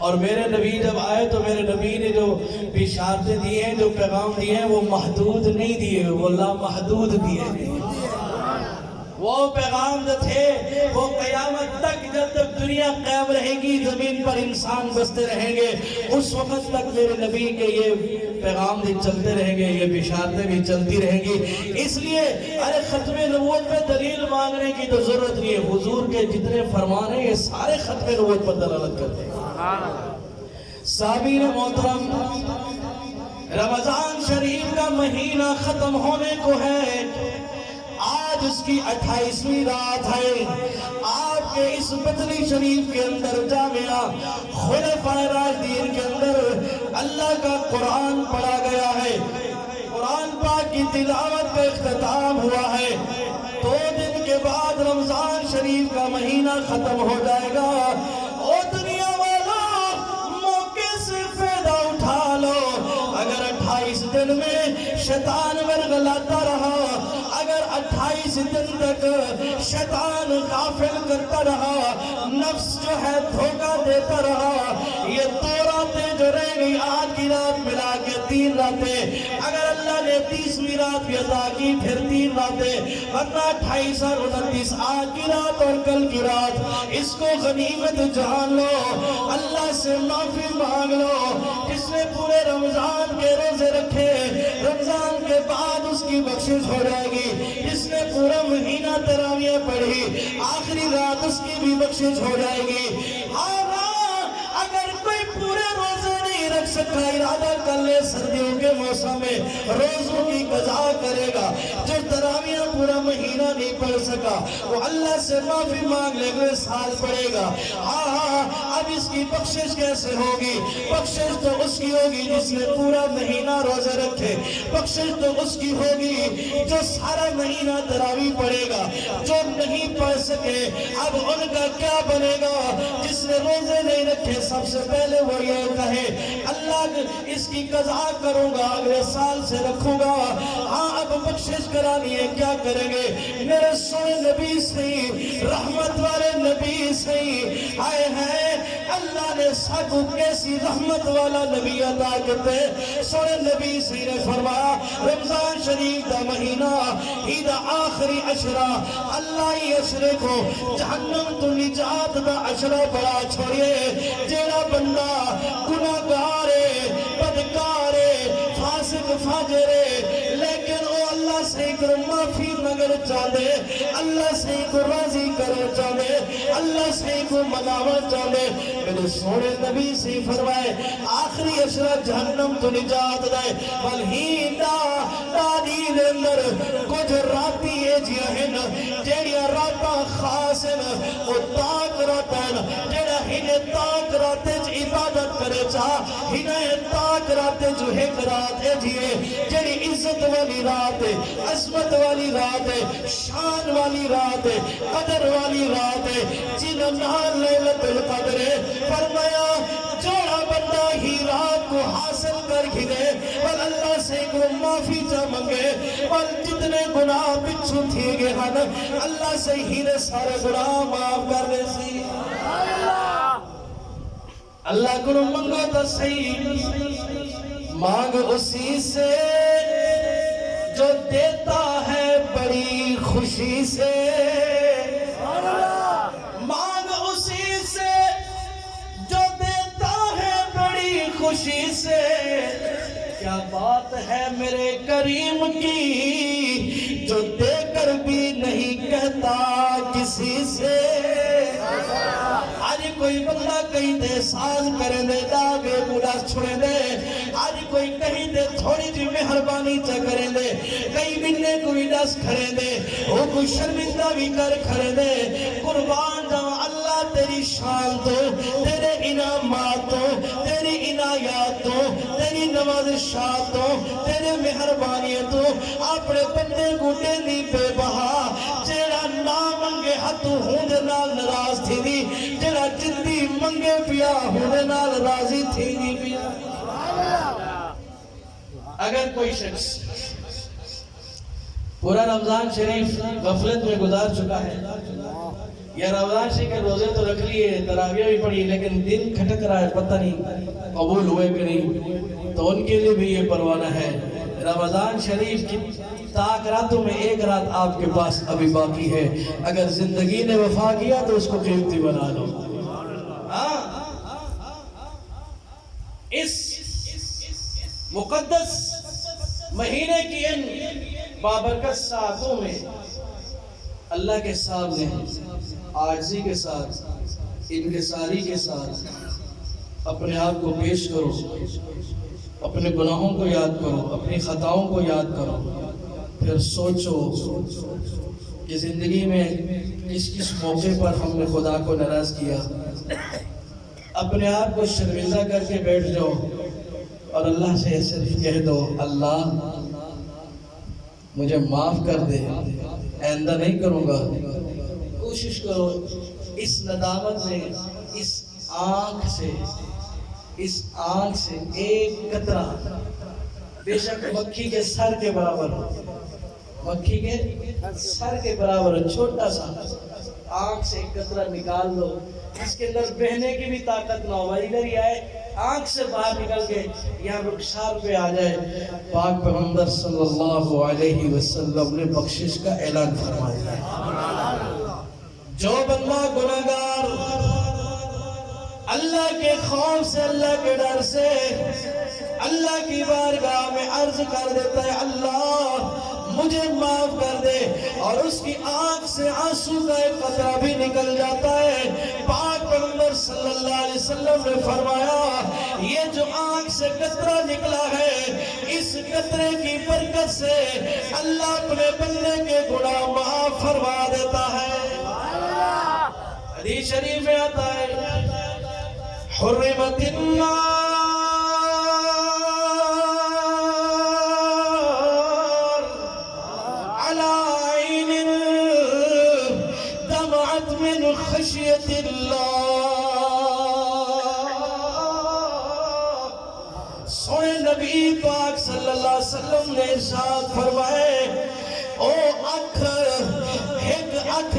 اور میرے نبی جب آئے تو میرے نبی نے جو بشارتیں دی ہیں جو پیغام دیے ہیں وہ محدود نہیں دیے, وہ لامحدود دیے. وہ پیغام جو تھے وہ قیامت تک جب تک دنیا قائم رہے گی زمین پر انسان بستے رہیں گے اس وقت تک میرے نبی کے یہ پیغام بھی چلتے رہیں گے, یہ بشارتیں بھی چلتی رہیں گی. اس لیے ارے ختم نبوت پہ دلیل مانگنے کی تو ضرورت نہیں ہے. حضور کے جتنے فرمان ہیں یہ سارے ختم نبوت پر دلالت کرتے ہیں. سامعین محترم, رمضان شریف کا مہینہ ختم ہونے کو ہے. آج اس کی 28ویں رات ہے. آپ کے اس بدری شریف کے اندر جامعہ خلفائے راشدین کے اندر اللہ کا قرآن پڑھا گیا ہے. قرآن پاک کی تلاوت کا اختتام ہوا ہے. 2 دن کے بعد رمضان شریف کا مہینہ ختم ہو جائے گا. او دنیا والوں, موقع سے فائدہ اٹھا لو. اگر 28 دن میں شیطان ورغلاتا رہا, اگر 28 دن تک شیطان غافل کرتا رہا, نفس جو ہے دھوکہ دیتا رہا, یہ 2 راتیں جو رہ گئی آج کی رات ملا کے 3 راتیں, اگر اللہ نے 30ویں رات بھی عطا کی پھر 3 راتیں, ورنہ 28 اور 29 آج کی رات اور کل کی رات, اس کو غنیمت جان لو. اللہ سے معافی مانگ لو. جس نے پورے رمضان کے روزے رکھے رمضان کے بعد اس کی بخشش ہو جائے گی. جس نے پورا مہینہ تراویح پڑھی آخری رات اس کی بھی بخشش ہو جائے گی. اگر کوئی پورے روزے نہیں رکھ سکا ارادہ کر لے سردیوں کے موسم میں روزوں کی قضا کرے گا. جو تراویح پورا مہینہ نہیں پڑھ سکا وہ اللہ سے معافی مانگ لے, اگلے سال پڑھے گا. اب اس کی بخشش کیسے ہوگی؟ بخشش تو اس کی ہوگی جس نے پورا مہینہ روزے رکھے. بخشش تو اس کی ہوگی جو سارا مہینہ تراویح پڑھے گا. جو نہیں پڑھ سکے اب ان کا کیا بنے گا؟ جس نے روزے نہیں رکھے سب سے پہلے وہ یہ کہے اللہ اس کی قضا کروں گا, اگلے سال سے رکھوں گا. اب بخشش کرانی ہے, کیا کریں گے؟ میرے سونے نبی سے, رحمت والے نبی سے آئے ہیں. اللہ نے سب کیسی رحمت والا نبی عطا کرتے. سونے نبی سے نے فرمایا رمضان شریف دا مہینہ ہی دا آخری عشرہ, اللہ ہی عشرے کو جہنم تو نجات دا عشرہ بڑا چھوڑیے. جیڑا بندہ گناہگار ہے, بدکار ہے, فاسق فاجر ہے, لیکن وہ اللہ کو معافی مگر چاہے اللہ سے کو راضی کرنا چاہے اللہ سے کو مناوا چاہے میرے سونے نبی سے فرمائے آخری اشرا جہنم تو نجات دے والہینا داری اندر کچھ راتی ہے جہن جیڑیا راتا خاص ہیں وہ تاک راتا ہے جیڑا ہنے تاک راتے عبادت کرے چاہ ہنے تاک راتے جو ایک رات ہے جیے جیڑی عزت والی رات ہے عظمت والی رات ہے شان والی رات ہے قدر والی رات ہے جنہوں نال لیلت القدر ہے فرمایا جوڑا بندہ ہی رات کو حاصل کر گھنے اور اللہ سے کو معافی جا منگے اور جتنے گناہ پچھو تھے گے ہن اللہ سے ہی نے سارے گناہ معاف کر دے سی اللہ کو منگو تو صحیح مانگ اسی سے جو دیتا ہے بڑی خوشی سے مانگ اسی سے جو دیتا ہے بڑی خوشی سے کیا بات ہے میرے کریم کی جو دے کر بھی نہیں کہتا کسی سے آج کوئی بندہ کہیں دے ساز کریں دے داغے بوڑا چھوڑے دے آج کوئی کہیں دے تھوڑی جی مہربانی چا کریں دے کہیں بننے کوئی دس کھڑے دے وہ کوئی شرمندہ بھی کر کھڑے دے قربان جاؤ اللہ تیری شان تو تیرے انعامات تو تیری عنایات تو تیری نوازشات تو تیرے مہربانیاں تو اپنے بندے گھٹے دی بے بہا جیڑا نہ منگے ہتھو ہوں دے نال نراز تھی دی جیڑا جدی منگے پیا ہوں دے نال راضی تھی دی پیا اگر کوئی شخص پورا رمضان شریف غفلت میں گزار چکا ہے یا رمضان شریف کے روزے تو رکھ لیے تراویح بھی پڑھی لیکن دن کھٹک رہا ہے پتہ نہیں قبول ہوئے کہ نہیں تو ان کے لیے بھی یہ پروانہ ہے رمضان شریف کی تاک راتوں میں ایک رات آپ کے پاس ابھی باقی ہے اگر زندگی نے وفا کیا تو اس کو قیمتی بنا لو اس مقدس مہینے کی ان بابرکت ساعتوں میں اللہ کے سامنے عاجزی کے ساتھ انکساری کے ساتھ اپنے آپ کو پیش کرو اپنے گناہوں کو یاد کرو اپنی خطاؤں کو یاد کرو پھر سوچو کہ زندگی میں کس کس موقع پر ہم نے خدا کو ناراض کیا اپنے آپ کو شرمندہ کر کے بیٹھ جاؤ اور اللہ سے صرف کہہ دو اللہ مجھے معاف کر دے آئندہ نہیں کروں گا کوشش کرو اس ندامت میں اس آنکھ سے ایک قطرہ بے شک مکھی کے سر کے برابر مکھی کے سر کے برابر چھوٹا سا آنکھ سے ایک قطرہ نکال دو اس کے اندر بہنے کی بھی طاقت نہ ہو ادھر ہی آئے آنکھ سے باہر نکل کے یہاں رخسار پہ آ جائے پاک پیغمبر صلی اللہ علیہ وسلم نے بخشش کا اعلان فرمایا جو بندہ گناہگار اللہ کے خوف سے اللہ کے ڈر سے اللہ کی بارگاہ میں عرض کر دیتا ہے اللہ مجھے معاف کر دے اور اس کی آنکھ سے آنسو کا ایک قطرہ بھی نکل جاتا ہے پاک پیغمبر صلی اللہ علیہ وسلم نے فرمایا یہ جو آنکھ سے قطرہ نکلا ہے اس قطرے کی برکت سے اللہ اپنے بندے کے گناہ معاف فرما دیتا ہے حدیث شریف میں آتا ہے حرمت النار خشیت اللہ سونے نبی پاک صلی اللہ علیہ وسلم نے ارشاد فرمائے او اکھ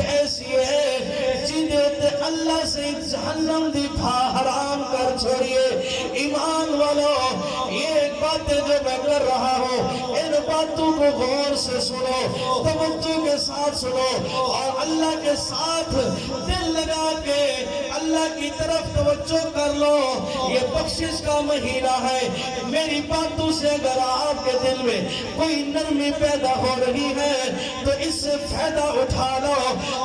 ایسی ہے جنہیں اللہ سے جہنم دی بھا حرام کر چھوڑیے ایمان والو یہ باتیں جو میں کر رہا ہوں ان باتوں کو غور سے سنو توجہ کے ساتھ سنو اور اللہ کے ساتھ دل لگا کے اللہ کی طرف توجہ کر لو، یہ بخشش کا مہینہ ہے۔ میری باتوں سے اگر آپ کے دل میں کوئی نرمی پیدا ہو رہی ہے تو اس سے فائدہ اٹھا لو۔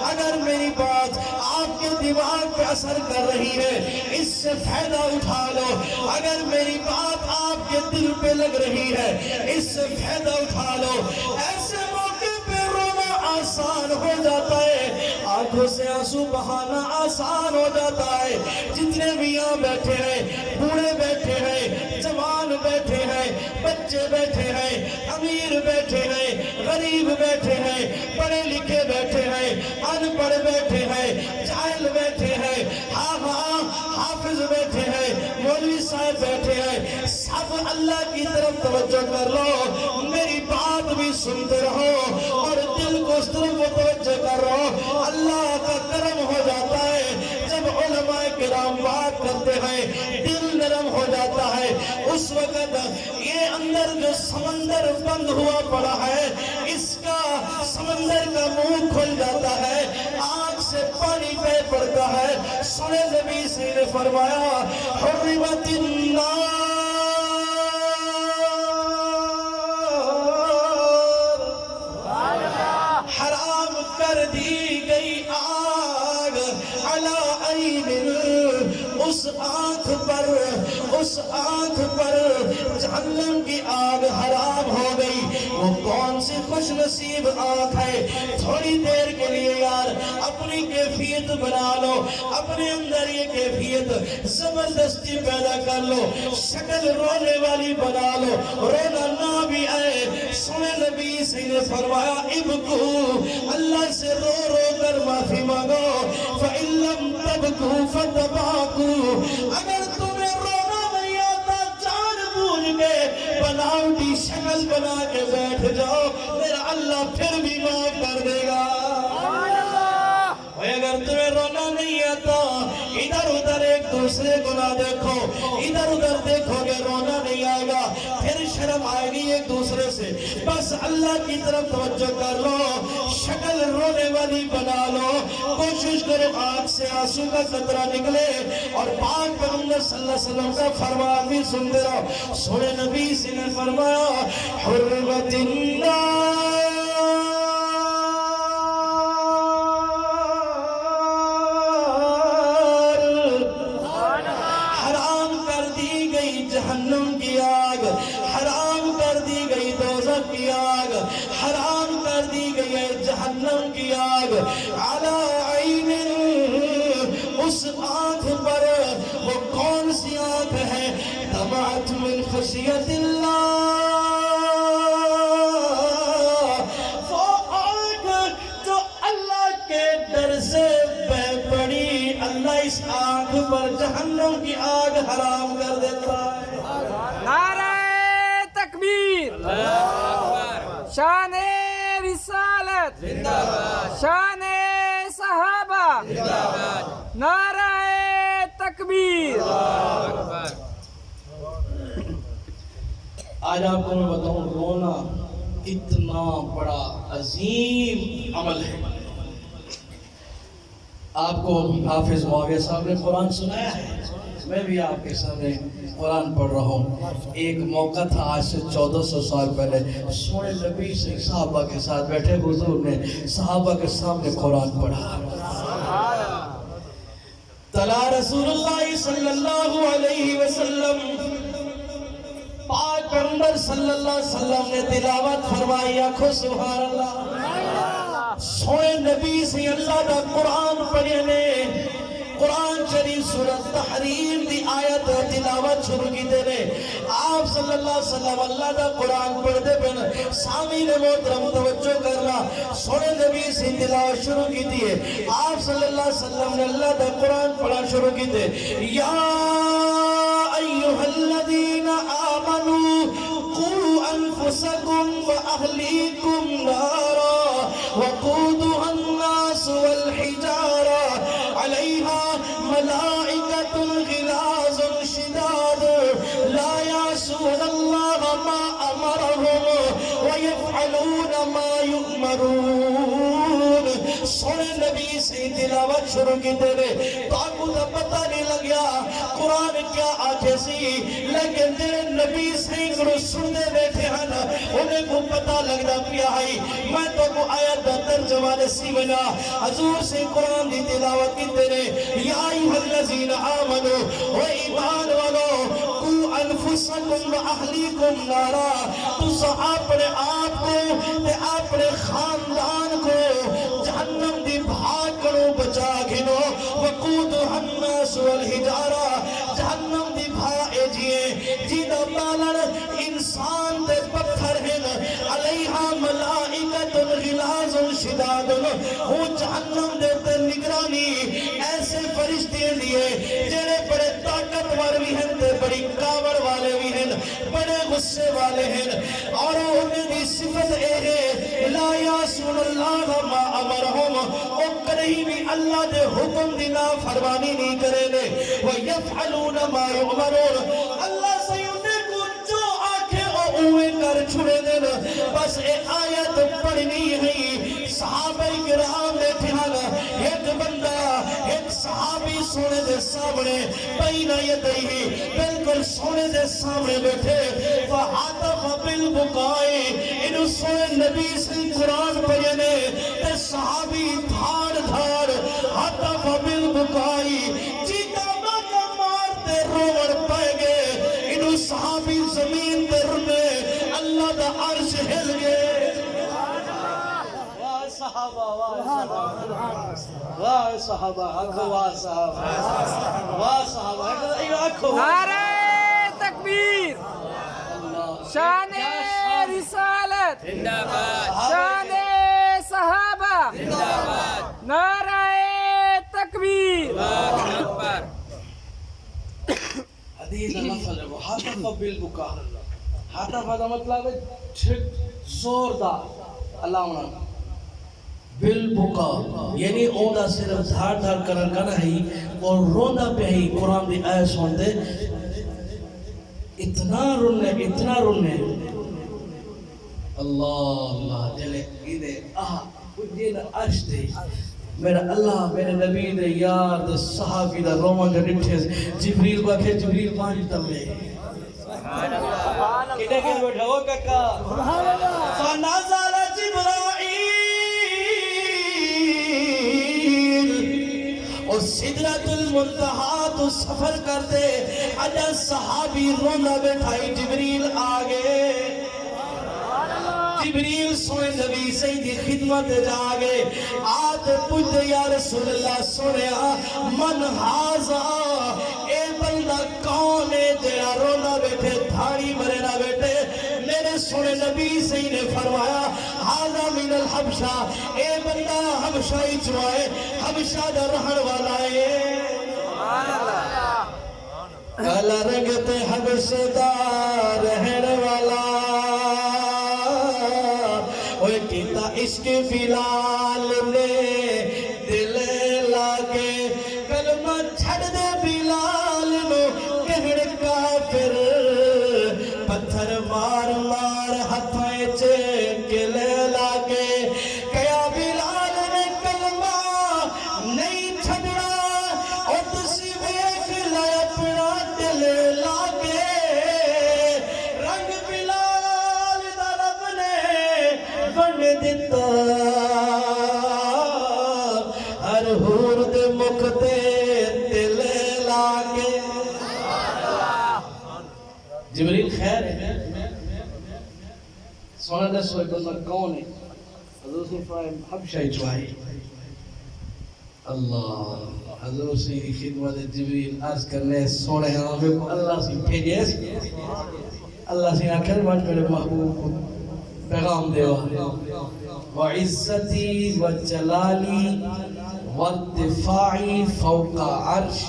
اگر میری بات آپ کے دماغ پہ اثر کر رہی ہے، اس سے فائدہ اٹھا لو۔ اگر میری بات آپ کے دل پہ لگ رہی ہے، اس سے فائدہ اٹھا لو۔ ایسے موقع پہ رونا آسان ہو جاتا ہے، آنکھوں سے آنسو بہانا آسان ہو جاتا ہے۔ جتنے بھی یہاں بیٹھے ہیں، بوڑھے بیٹھے ہیں، جوان بیٹھے ہیں، بچے بیٹھے ہیں، امیر بیٹھے ہیں، غریب بیٹھے ہیں، پڑھے لکھے بیٹھے ہیں، ان پڑھ بیٹھے ہیں، جاہل بیٹھے ہیں، حافظ بیٹھے ہیں، مولوی صاحب بیٹھے ہیں، سب اللہ کی طرف توجہ کر لو، میری بات بھی سنتے رہو اور دل کو اس طرف توجہ کر رہو۔ اللہ کا کرم ہو جاتا ہے جب علماء کرام بات کرتے ہیں، دل نرم ہو جاتا ہے۔ اس وقت یہ اندر جو سمندر بند ہوا پڑا ہے، اس کا سمندر کا منہ کھل جاتا ہے، آنکھ سے پانی بہہ پڑتا ہے۔ سنے نبی سے نے فرمایا حرمت النار، حرام کر دی گئی آگ، علی عین، اس آنکھ پر جہنم کی آگ حرام ہو گئی۔ وہ کون سی خوش نصیب آنکھ ہے؟ تھوڑی دیر کے لیے یار اپنی کیفیت بنا لو، اپنے اندر یہ کیفیت زبردستی پیدا کر لو، شکل رونے والی بنا لو، رونا نہ بھی آئے۔ سنے نبی سے نے فرمایا ابکو، اللہ سے رو رو کر معافی مانگو، فَإِن لَمْ تَبْكُوا فَتَبَاكُوا، اگر تمہیں رونا نہیں آتا جان بوجھ کے بناوٹی شکل بنا کے بیٹھ جاؤ، میرا اللہ پھر بھی معاف کر دے گا۔ اگر تمہیں رونا نہیں آتا ادھر ادھر ایک دوسرے کو نہ دیکھو، ادھر ادھر دیکھو گے رونا نہیں آئے گا، پھر شرم آئے گی ایک دوسرے سے۔ بس اللہ کی طرف توجہ کر لو، شکل رونے والی بنا لو، کوشش کرو آنکھ سے آنسو کا قطرہ نکلے اور پاک پیغمبر صلی اللہ علیہ وسلم کا فرمان بھی سنتے رہو۔ سونے نبی سے نے فرمایا حرمت النار، جہنم کی آگ حرام کر دی گئی، دوزخ کی آگ حرام کر دی گئی ہے، جہنم کی آگ علی عین، اس آنکھ پر، وہ کون سی آنکھ ہے؟ دمعت من خشیت اللہ، وہ آنکھ جو اللہ کے ڈر سے بہ پڑی، اللہ اس آنکھ پر جہنم کی آگ حرام کر دیتا ہے۔ نعرہ تکبیر، شان رسالت، شان صحابہ، نعرہ تکبیر۔ آج آپ کو میں بتاؤں رونا اتنا بڑا عظیم عمل ہے۔ آپ کو حافظ معاویہ صاحب نے قرآن سنایا ہے، میں بھی آپ کے سامنے قرآن پڑھ رہا ہوں۔ ایک موقع تھا آج سے 1400 سال پہلے، سونے نبی سے صحابہ کے ساتھ بیٹھے حضور نے صحابہ کے سامنے قرآن پڑھا۔ تلا رسول اللہ صلی اللہ علیہ وسلم، پاک پیغمبر صلی اللہ علیہ وسلم نے تلاوت فرمائی، آنکھوں سبحان اللہ۔ سونے نبی سے اللہ کا قرآن پڑھے نے، قرآن شریف سورۃ تحریم دی آیت تلاوت شروع کی دے رہے۔ آپ صلی اللہ علیہ وسلم اللہ کا قرآن پڑھ دے پہن، سامعین محترم توجہ کرنا، سونے نبی سے تلاوت شروع کی دیئے۔ آپ صلی اللہ علیہ وسلم نے اللہ کا قرآن پڑھا شروع کی دے۔ یا ایہا الذین آمنوا قوا انفسکم واہلیکم نارا وقودها الناس والحجارہ علیہا ملائکۃ غلاظ شداد لا یعصون اللہ ما امرہم ویفعلون ما یؤمرون۔ سونے نبی سے تلاوت شروع کی دے رہے تو آپ کو گیا قرآن کیا آکھے سی لیکن جڑے نبی سینکڑوں سننے بیٹھے ہیں انہیں کو پتہ لگنا پیا ہے میں تو کو آیت دا ترجمہ نسی بنا حضور سے قرآن دی تلاوت کی تیرے یا ایوہ الذین آمنوا و ایمان والو قو انفسکم و اہلیکم نارا تسا اپنے آپ کو تے اپنے خاندان کو جہنم دی بھاکڑوں بچا گھنو وقودها الناس والحجارہ جہنم دی بھائے جیے جیدہ بالر انسان دے پتھر ہیں علیہا ملائکت غلاظ شداد وہ جہنم دے تے نگرانی ایسے فرشتے لیے جڑے بڑے طاقتور بھی ہیں تے بڑی کاوڑ والے بھی ہیں بڑے غصے والے ہیں اور انہیں دی صفت اے ہے لا یاسون اللہ ما امرہم او کرہی بھی اللہ دے حکم دی نافرمانی نہیں کرے لے وَيَفْعَلُونَ مَا يُعْمَرُونَ اللہ سے انہیں کو جو آنکھیں اوے کر چھڑے دینا بس اے آیت پڑھنی ہے صحابہ کرام نے تھانا ایک بندہ ایک صحابی سونے دے سامنے بین یدیہ بالکل سونے دے سامنے بیٹھے فَحَاتَفَ بِالْبُقَائِ انہوں سونے نبی سے قرآن پڑھنے تے صحابی دھار دھار حَاتَفَ بِالْبُقَائِ جیتا باقا مارتے روڑ پائے گے انہوں صحابی زمین تے رنے اللہ دا عرش ہل گئے واہ صحابہ واہ صحابہ اکھو واہ صحابہ واہ صحابہ اکھو نعرہ تکبیر شان رسالت شان صحابہ نعرہ تکبیر حدیث لفظ ہے وہ حاطف بالبکا حاطف کا مطلب ہے چھک زوردار اللہ عنہ بالبکا یعنی اوندا صرف دھار دھار کرن کا نہیں اور روندا پہ ہی قرآن دی آیت سن دے اتنا رونے اللہ اللہ جلے ایدے کجین عرش دے میرا اللہ میرے نبی دے یار دے صحابی دا رومان جو نٹھے جبریل کو آکھے جبریل پانی تلے کٹے کے بیٹھا ہو ککا فنازل جبرائیل اور سدرۃ المنتہا تو سفر کر دے اجا صحابی رونا بیٹھائی جبریل آگے جبریل سوئے نبی سیدی خدمت جاگے آت پوچھتے یا رسول اللہ سنیا من حاضا اے بندہ کون ہے جڑا رونا بیٹھے دھاڑی مرنا بیٹھے میرے سونے نبی سیدی نے فرمایا حاضا من الحبشہ اے بندہ حبشہ ہی چوائے حبشہ دا رہن والا ہے کالا رنگتے حبشہ دا رہن والا کیتا عشق بلال نے دل لاگے کلمہ چھڑ دے بلال نو کہڑ کافر پتھر مار مار ہتھائیں چکل لاگے کیا بلال نے کلمہ نہیں چھڑا اور تسی ویکھ لے اپنا دل لاگے رنگ بلال دا رب نے بن دیتا ہر حور دے مکتے دل لاگے جبریل خیر ہے سونا دس ہوئے بندہ کون ہے حضور سے فرائم حبشہ چوائی اللہ حضور سے خدمت جبریل عرض کرنے سونے ہمیں کو اللہ سے بھیجے اللہ سے آخر بات میرے محبوب کو پیغام دیوا وعزتی وجلالی وارتفاعی فوق عرش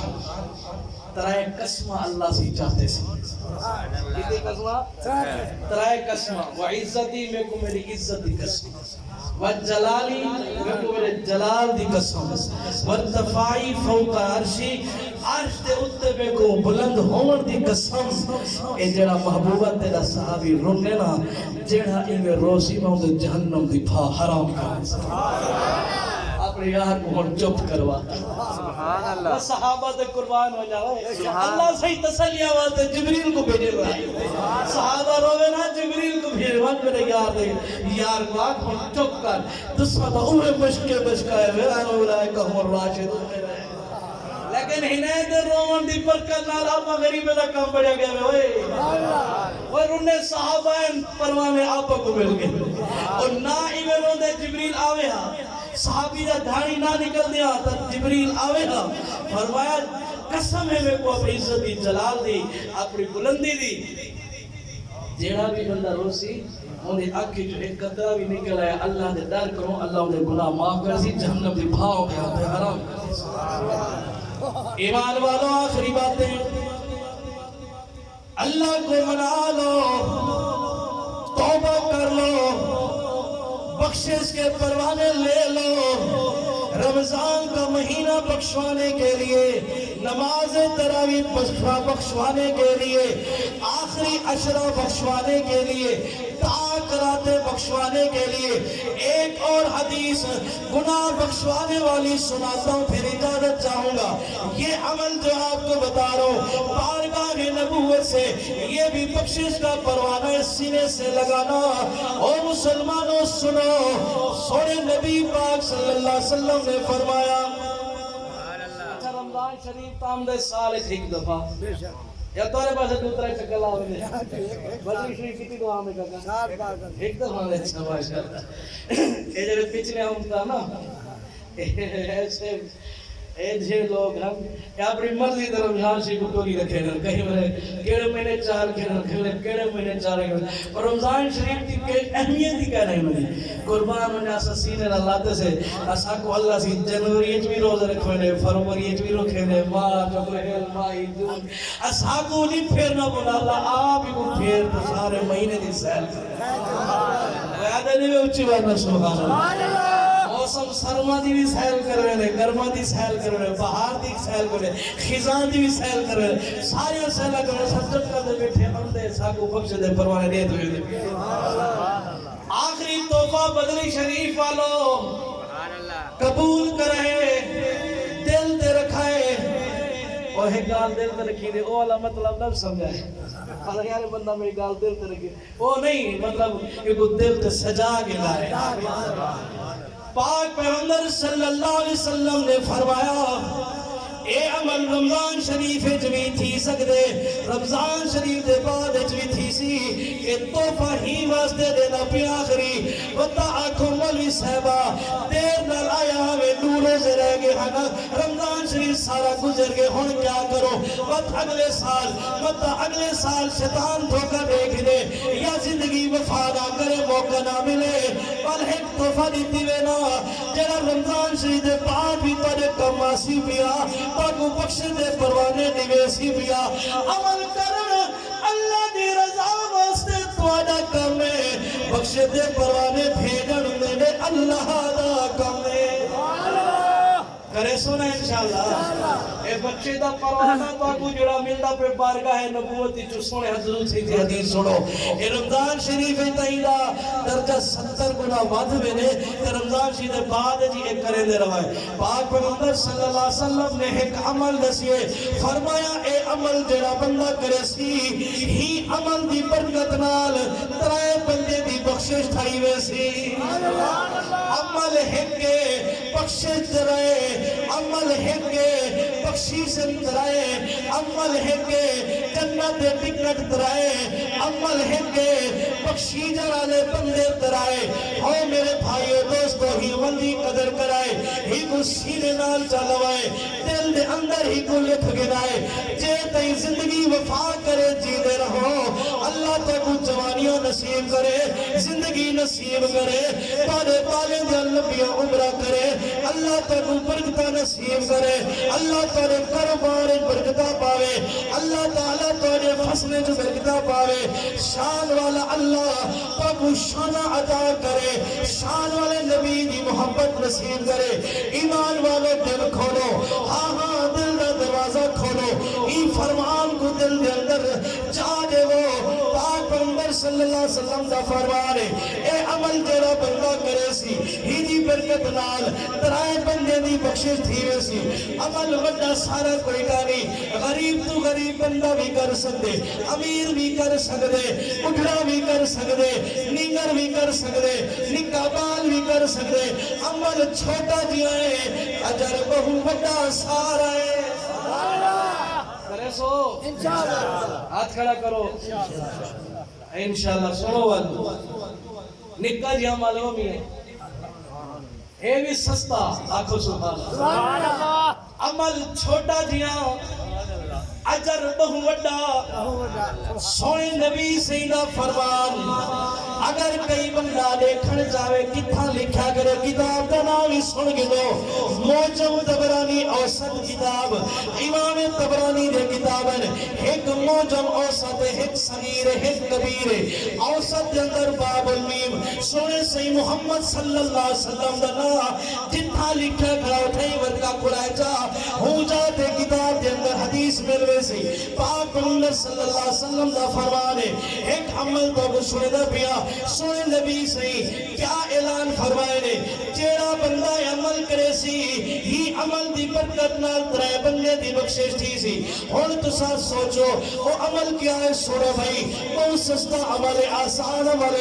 ترائے قسمہ اللہ سے چاہتے سے کتنے قسمہ؟ ترائے قسمہ وعزتی میں کو میری عزت دی قسم وجلالی میں کو میرے جلال دی قسم وارتفاعی فوق عرشی عرش دے اتے میں کو بلند ہون دی قسم اے جڑا محبوبہ تیرا صحابی رونے نا جڑا ایوے روسی میں جہنم دی پھا حرام کا اپنے یار کو ہن چپ کرواتا سبحان اللہ صحابہ تے قربان ہو جاوے اللہ صحیح تسلیہ واسطے جبریل کو بھیجے گا صحابہ روے نا جبریل کو بھیجے گا میرے یار دے یار کو آنکھ ہن چپ کر تسا تو اوہ مشکے مشکائے ویران اولائے کہم الراشد لیکن ہنے دے رومن دی برکت نال آپا غریبے دا کام بڑھیا گیا اور انہیں صحابہ پروانے آپا کو مل گئے اور نا ایمنوں دے جبریل آوے ہاں صحابی دا دھانی نہ نکل دیا تا جبریل آوے ہاں فرمایا قسم ہے میں کو اپنی عزت دی جلال دی اپنی بلندی دی جیڑا بھی بندہ روسی انہیں آنکھیں جو ایک قطرہ بھی نکل آیا اللہ دے ڈر کرو اللہ انہیں گناہ معاف کر سی جہنم دی بھاؤ گیا تے حرام کر سی ایمان والوں آخری باتیں اللہ کو منا لو توبہ کر لو بخشش کے پروانے لے لو رمضان کا مہینہ بخشوانے کے لیے نماز تراویح بخشوانے کے لیے آخری عشرہ بخشوانے کے لیے کراتے بخشوانے کے لیے ایک اور حدیث گناہ بخشوانے والی سناتا ہوں پھر اجازت چاہوں گا یہ عمل جو آپ کو بتا رہا ہوں بارگاہ نبوت سے یہ بھی بخشش کا پروانہ سینے سے لگانا اور مسلمانوں سنو سونے نبی پاک صلی اللہ علیہ وسلم نے فرمایا رمضان شریف تامدے سال ایک دفعہ یا تارے پاس دوسرا چکل آوے دے بدری شریف کی دعا میں کہا ایک دفعہ میں اچھا باشا یہ جب پچھلے ہم تھا نا ایسے ایجھے لوگ ہم یا اپنی مرضی در رمضان شریف کو ٹولی رکھے گا کہیں مرے کیڑے مہینے چار کیڑے مہینے چار اور رمضان شریف کی اہمیت ہی کہہ رہے ہیں قربان ہونے آسا سینے اللہ سے اسا کو اللہ سی جنوری ایچ بھی روز رکھوے نے فروری ایچ بھی رکھے نے مارچ اپریل مئی جون اسا کو نہیں پھیرنا بولا اللہ آپ ہی کو پھیر تو سارے مہینے دی سیل ویادہ نہیں میں اچھی بارنا سبحان اللہ موسم سرما دی بھی سیل کر رہے ہیں گرما دی سیل کر رہے ہیں بہار دی سیل کر رہے ہیں خزان دی بھی سیل کر رہے ہیں ساری سیلہ کر رہے ہیں سجد کر دے بیٹھے اندے ساکو بخش دے پروانے دے دے آخری توفہ بدری شریف والو قبول کرے دل دے رکھائے اور ایک گال دل تے رکھی دے او والا مطلب نہ سمجھائے پتہ یار بندہ میری گال دل تے رکھی او نہیں مطلب کہ کو دل تے سجا کے لائے پاک پیغمبر صلی اللہ علیہ وسلم نے فرمایا اے عمل رمضان شریف جوی تھی سکتے رمضان شریف دے بعد جوی تھی سی کہ توفہ ہی واسطے دینا پی آخری وَتَعَكُمْ مولوی صحبہ دیر نال آیا ہمیں نورے سے رہ گئے ہاں رمضان شریف سارا گزر گئے ہون کیا کرو مت اگلے سال شیطان دھوکہ دیکھ دے یا زندگی وفادہ کرے موقع نہ ملے بل ایک توفہ دیتی وینا جنہ رمضان شریف دے بعد بھی تارے کماسی پیا پاکو بخش دے پروانے نویسی بیا عمل کرن اللہ دی رضا واسطے تواڈا کم ہے بخش دے پروانے بھیجن میرے اللہ دا کم ہے کرے سونا انشاءاللہ اے بخش دا پروانا پاکو جڑا ملدا پہ بارگاہ نبوت جو سونے حضرت سے حدیث سنو اے رمضان شریف تائیدہ درجہ 70 گنا ود وینے تے رمضان شریف دے بعد جی ایک کرے دے روائے پاک پیغمبر صلی اللہ علیہ وسلم نے ایک عمل دسیے فرمایا اے عمل جڑا بندہ کرے سی ہی عمل دی برکت نال ترائے بندے دی بخشش تھائی ویسی عمل ہکے بخشش درائے عمل ہکے بخشش درائے عمل ہکے جنت ٹکٹ درائے عمل ہکے بخشی جرالے بندے درائے ہو میرے بھائیو دوستو ہی عمل دی قدر کرائے ہی کو سینے نال چلوائے دل دے اندر ہی کو لکھ گرائے جے تئی زندگی وفا کرے جی دے رہو اللہ تو کو جوانیوں نصیب کرے زندگی نصیب کرے پالے پالے دل لبیاں عمرہ کرے اللہ تو کو برکتہ نصیب کرے اللہ تو نے کاروبار برکتہ پاوے اللہ تعالیٰ تو نے فصل جو برکتہ پاوے شان والا اللہ تو کو شانہ عطا کرے شان والے نبی دی محبت نصیب کرے ایمان والے دل کھولو ہاں ہاں دل دا دروازہ کھولو ای فرمان کو دل دے اندر جا دے وہ پاک پیغمبر صلی اللہ علیہ وسلم دا فرمان ہے اے عمل جڑا بندہ کرے سی ہی دی برکت نال ترائے بندے دی بخشش تھی ویسی عمل وڈا سارا کوئی گانی غریب تو غریب بندہ بھی کر سکتے امیر بھی کر سکتے اٹھڑا بھی کر سکتے نیگر بھی کر سکتے نکا بال بھی کر سکتے عمل چھوٹا جیا ہے اجر بہو وڈا سارا ہے کرے سو ہاتھ کھڑا کرو انشاءاللہ سنو والو نکا جی عمل ہو بھی ہے اے بھی سستا آنکھو سبحان اللہ عمل چھوٹا جیا اجر بہو وڈا سونے نبی سیدہ فرمان اگر کئی بندہ دیکھن جاوے کتھا لکھا کرے کتاب کا نامی سن کے دو موجم تبرانی اوسط کتاب امام تبرانی دے کتابن ایک موجم اوسط ایک صغیر ایک کبیر اوسط دے اندر باب المیم سونے سی محمد صلی اللہ علیہ وسلم دنا جتھا لکھا کرا اٹھائی ورکا کھڑائے جا ہوں جاتے کتاب دے اندر حدیث ملوے سی پاک اللہ صلی اللہ علیہ وسلم دا فرمانے ایک عمل تو بسونے دا پیا سونے نبی سے کیا اعلان فرمائے نے جیڑا بندہ عمل کرے سی ہی عمل دی برکت نال ترائے بندے دی بخشش تھی سی ہون تو ساتھ سوچو وہ عمل کیا ہے سوڑا بھائی بہت سستا عمل آسان عمل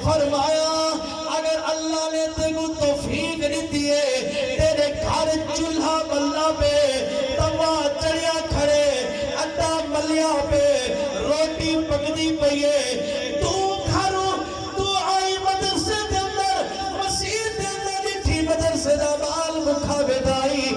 فرمایا اگر اللہ نے تیگو توفیق نہیں دیے تیرے گھر چولہا بلنا پہ توا چڑیا کھڑے اڈا ملیا پہ روٹی پکدی پئیے تو گھروں تو آئی مدرسے دے اندر مسیح دے اندر لٹھی مدرسے دا بال مکھا بیدائی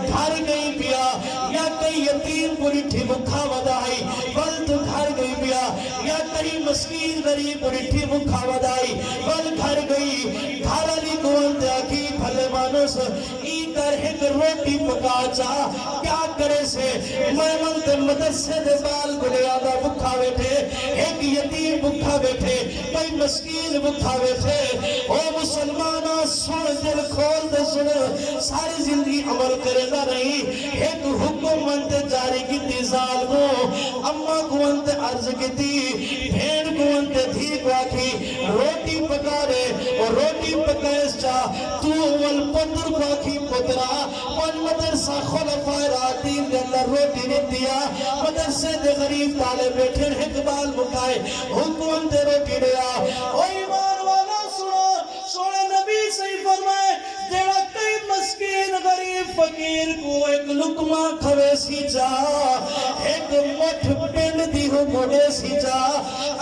گھر گئی پیا یا کئی یتیم کو لٹھی مکھا بدائی بل تو گھر گئی پیا یا کئی مسکین غریب کو لٹھی مکھا بدائی بل گھر گئی گھر علی گوان دیا کی بھلے مانوس ای کر ایک روٹی پکا چاہ کیا کرے سے میمن تے مدرسے دے بال کو لے آدھا بکھا بیٹھے ایک یتیم بکھا بیٹھے کئی مسکین بکھا بیٹھے او مسلمانہ سن دل کھول دے سن ساری زندگی عمل کرے نہ رہی ایک حکم منتے جاری کی تی ظالمو اما گوانتے عرض کی تی بھین گوانتے دھیک واقعی روٹی پکا رے اور روٹی پکائیس چاہ تو اول پتر واقعی پترا پن مدرسہ خلفاء راتین دے اللہ روٹی نے دیا مدرسے دے غریب تالے بیٹھے اقبال مکائے حکومت دے روٹی دیا او ایمان والا سنو سونے نبی صحیح فرمائے جیڑا کئی مسکین غریب فقیر کو ایک لکمہ کھوے سی جا ایک مٹھ پینڈ دی ہو گوڑے سی جا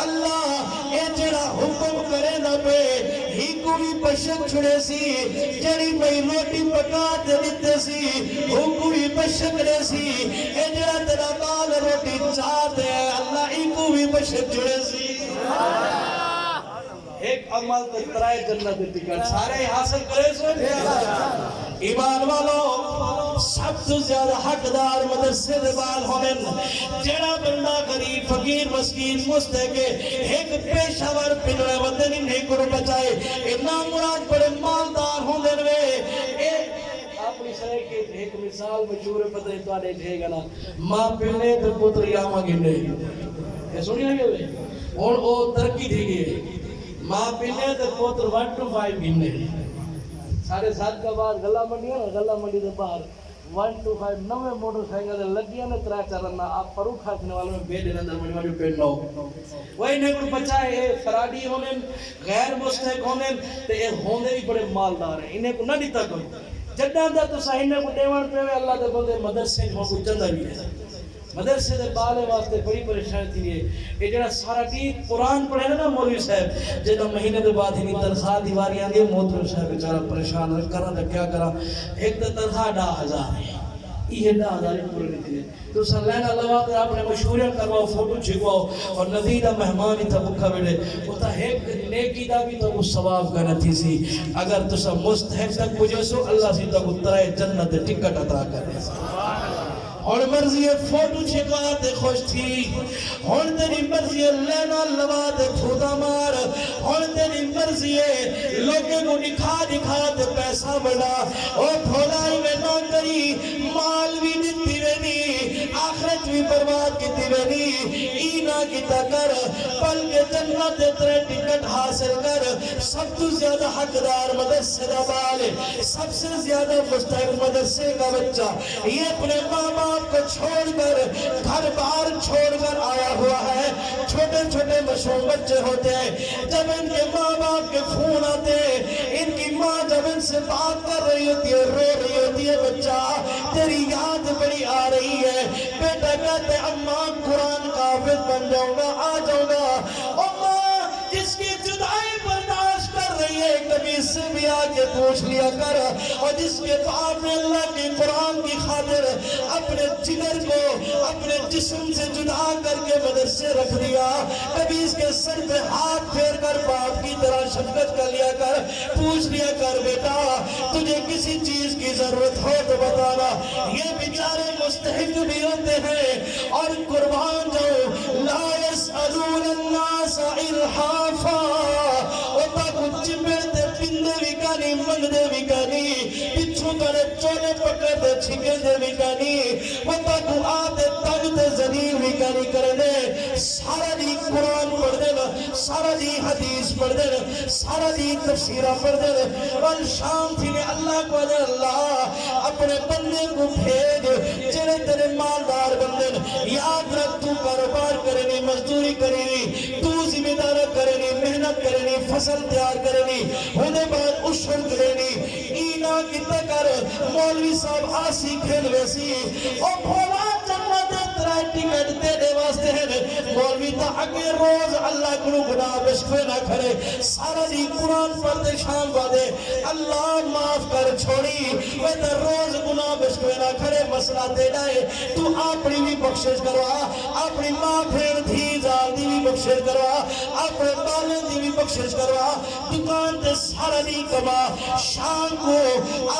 اللہ اے جیڑا حکم کرے نہ پہ ہی کو بھی بشک چھڑے سی جیڑی بھئی روٹی پکا دے دیتے سی ہو کو بھی بشک لے سی اے جیڑا تیرا بال روٹی چاہتے ہیں اللہ ہی کو بھی بشک چھڑے سی ایک عمل تو ترائے جنت ٹکٹ سارے حاصل کرے سو ایمان والو سب سے زیادہ حقدار مدرسے دے بال ہونے جڑا بندہ غریب فقیر مسکین مستحقے ایک پیشاور پنوے وطنی نہیں کرو بچائے اتنا مراد بڑے مالدار ہونے وے اپنی سرے کے ایک مثال مشہور پتہ نہیں تو آنے جھے گا نا ماں پلنے تو پتر یاما گھنے یہ سنیا گئے اور وہ ترقی دے گئے ماں پینے تو پوتر 1 to 5 گھنے 7:30 کا بعد گلہ منڈی ہے نا گلہ منڈی دے باہر 1 to 5 نوے موٹر سائیکل لگیا نے ترا چرنا آپ پرو کھانے والوں میں بیٹھے اندر منی والی پین لو وہی نے کوئی بچائے اے فراڈی ہونے غیر مستحق ہونے تے اے ہوندے بھی بڑے مالدار ہیں انہیں کو نہ دیتا کوئی جڈاں دا تو صحیح نے کو دیوان پہ اللہ دے بندے مدرسے ہو کو چندا بھی ہے مدرسے دے بالے واسطے بڑی پریشانی تھی یہ جڑا سارا ٹی قرآن پڑھے نا مولوی صاحب جدہ مہینے دے بعد ہی تنخواہ دیواریاں دی محترم صاحب بیچارہ پریشان ہے کرا تے کیا کرا ایک تو تنخواہ 10,000 ہے یہ 10,000 پورے نہیں تھے تو سر لینا لگا کر آپ نے مشہوریاں کرواؤ فوٹو چھکواؤ اور نزیدہ مہمان ہی تھا بکھا بیٹھے وہ تا ایک نیکی دا بھی تو وہ ثواب کا نتھی سی اگر تو سب مستحق تک پوچھے سو اللہ سے تو ترائے جنت ٹکٹ عطا کرے اور مرضی فوٹو چھکواتے خوش تھی اور تیری مرضی لینا لواتے پھودا مار اور تیری مرضی لوگوں کو دکھاتے پیسہ بڑا اور بھولائی میں نہ کری مال بھی دیتی رہنی آخرت بھی برباد کی دیوینی اینا کی تکر بلکہ جنت ترے ٹکٹ حاصل کر سب تو زیادہ حقدار مدرسے دا بالے سب سے زیادہ مستحق مدرسے کا بچہ یہ اپنے ماں باپ کو چھوڑ کر گھر بار چھوڑ کر آیا ہوا ہے. چھوٹے چھوٹے معصوم بچے ہوتے ہیں جب ان کے ماں باپ کے فون آتے ان کی ماں جب ان سے بات کر رہی ہوتی ہے رو رہی ہوتی ہے بچہ تیری یاد بڑی آ رہی ہے بیٹا کہتے اماں قرآن کا حافظ بن جاؤں گا آ جاؤں گا. اماں جس کی جدائی برداشت کر رہی ہے کبھی اس سے بھی آگے پوچھ لیا کر اور جس کے باپ نے اللہ کی قرآن کی خاطر اپنے جگر کو اپنے جسم سے جدا کر کے مدرسے رکھ دیا کبھی اس کے سر پہ ہاتھ پھیر کر باپ کی طرح شفقت کر لیا کر پوچھ لیا کر بیٹا تجھے کسی چیز کی ضرورت ہو تو بتانا. یہ بیچارے مستحق بھی ہوتے ہیں اور قربان جو لا يسألون الناس الحافا ہوتا کچھ چپڑتے پندے وکانی منگدے وکانی پچھو کرے چونے پکڑتے چھکے دے وکانی ہوتا کو آتے تگتے زنین وکانی کرنے سارا دی قرآن پڑھ دینا سارا دی حدیث پڑھ دینا سارا دی تفسیرہ پڑھ دینا اور شام تھی نے اللہ کو اجر اللہ اپنے بندے کو بھیج جنہیں تیرے مالدار بندن یاد رکھ تو کاروبار کرنی مزدوری کرنی تو ذمہ دارہ کرنی محنت کرنی فصل تیار کرنی ہونے بعد اشر کرنی اینا کی تکر مولوی صاحب آسی کھیل ویسی اور بھولا جنت ترائے ٹکٹ دینے واسطے ہیں مولوی تا اگے روز اللہ کو گناہ بشکوے نہ کھڑے سارا دی قرآن پڑھتے شام بادے اللہ معاف کر چھوڑی میں تا روز گناہ بشکوے نہ کھڑے مسئلہ دے جائے تو اپنی بھی بخشش کروا اپنی ماں پھر دھی زال دی بھی بخشش کروا اپنے بالے دی بھی بخشش کروا دکان تے سارا دی کما شام کو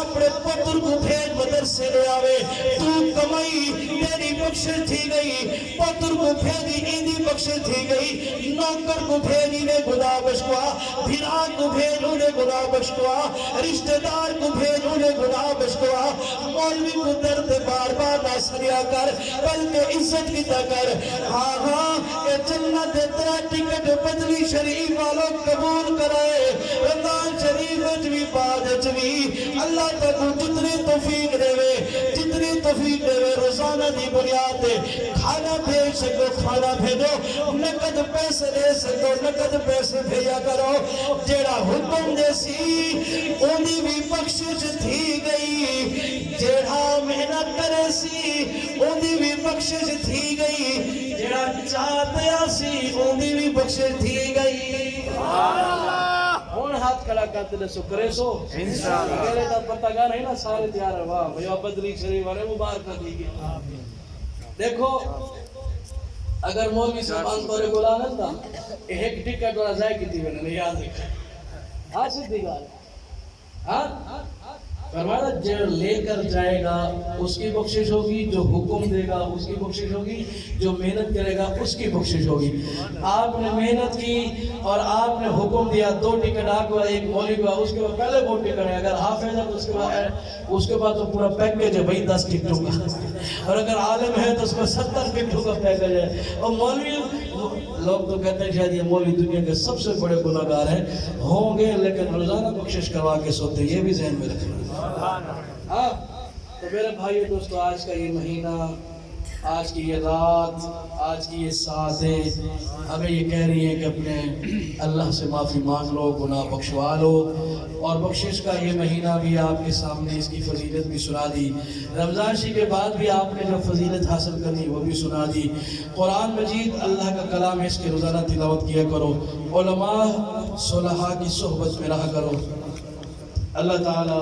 اپنے پتر کو بھیج مدرسے لے آوے تو کمائی تیری بخشش تھی گئی پتر کو بھیجی ایدی بخشش تھی گئی نوکر کو بھیجی نے گناہ بشکوا بھیرا کو بھیج انہیں گناہ بشکوا رشتہ دار کو بھیج انہیں گناہ بشکوا مولوی کو درد بار بار نہ سریا کر بلکہ عزت کی تکر ہاں ہاں اے جنت ترا ٹکٹ بدلی شریف والوں قبول کرائے رمضان شریف اجوی بعد اجوی اللہ تک جتنی توفیق دے وے جتنی توفیق دے وے روزانہ دی بنیاد دے کھانا بھیج سکو کھانا بھیجو نقد پیسے دے سکو نقد پیسے بھیجا کرو جیڑا حکم دے سی اونی بھی بخشش تھی گئی جیڑا محنت کرے سی اونی بھی بخشش تھی گئی جیڑا چاہتے آسی اونی بھی بخشش تھی گئی. ہون ہاتھ کھڑا کرتے لے سو کرے سو انشاءاللہ پہلے تا پتہ گا نہیں نا سارے تیار ہے واہ بھیا بدلی شریف والے مبارک دی گئی. دیکھو اگر مولوی صاحب انتورے بولا نہ تھا ایک ٹکٹ والا ضائع کی تھی میں نے یاد رکھا ہاں سیدھی گال ہاں فرمایا جو لے کر جائے گا اس کی بخشش ہوگی جو حکم دے گا اس کی بخشش ہوگی جو محنت کرے گا اس کی بخشش ہوگی. آپ نے محنت کی اور آپ نے حکم دیا 2 ٹکٹ آپ کو ایک مولوی کو اس کے بعد پہلے 2 ٹکٹ ہے اگر حافظ ہے تو اس کے بعد تو پورا پیکیج ہے بھائی 10 ٹکٹوں کا اور اگر عالم ہے تو اس کو 70 ٹکٹوں کا پیکیج ہے. اور مولوی لوگ تو کہتے ہیں شاید یہ مولوی دنیا کے سب سے بڑے گناہگار ہیں ہوں گے لیکن روزانہ بخشش کروا کے سوتے یہ بھی ذہن میں رکھنا. ہاں تو میرے بھائی دوستو آج کا یہ مہینہ آج کی یہ رات آج کی یہ ساتیں ہمیں یہ کہہ رہی ہیں کہ اپنے اللہ سے معافی مانگ لو گناہ بخشوا لو اور بخشش کا یہ مہینہ بھی آپ کے سامنے اس کی فضیلت بھی سنا دی. رمضان شریف کے بعد بھی آپ نے جو فضیلت حاصل کرنی وہ بھی سنا دی. قرآن مجید اللہ کا کلام ہے اس کی روزانہ تلاوت کیا کرو علماء صلحاء کی صحبت میں رہا کرو. اللہ تعالی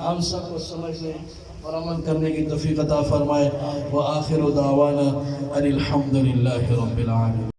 ہم سب کو سمجھنے اور عمل کرنے کی توفیق عطا فرمائے. وآخر دعوانا ان الحمد للہ رب العالمین.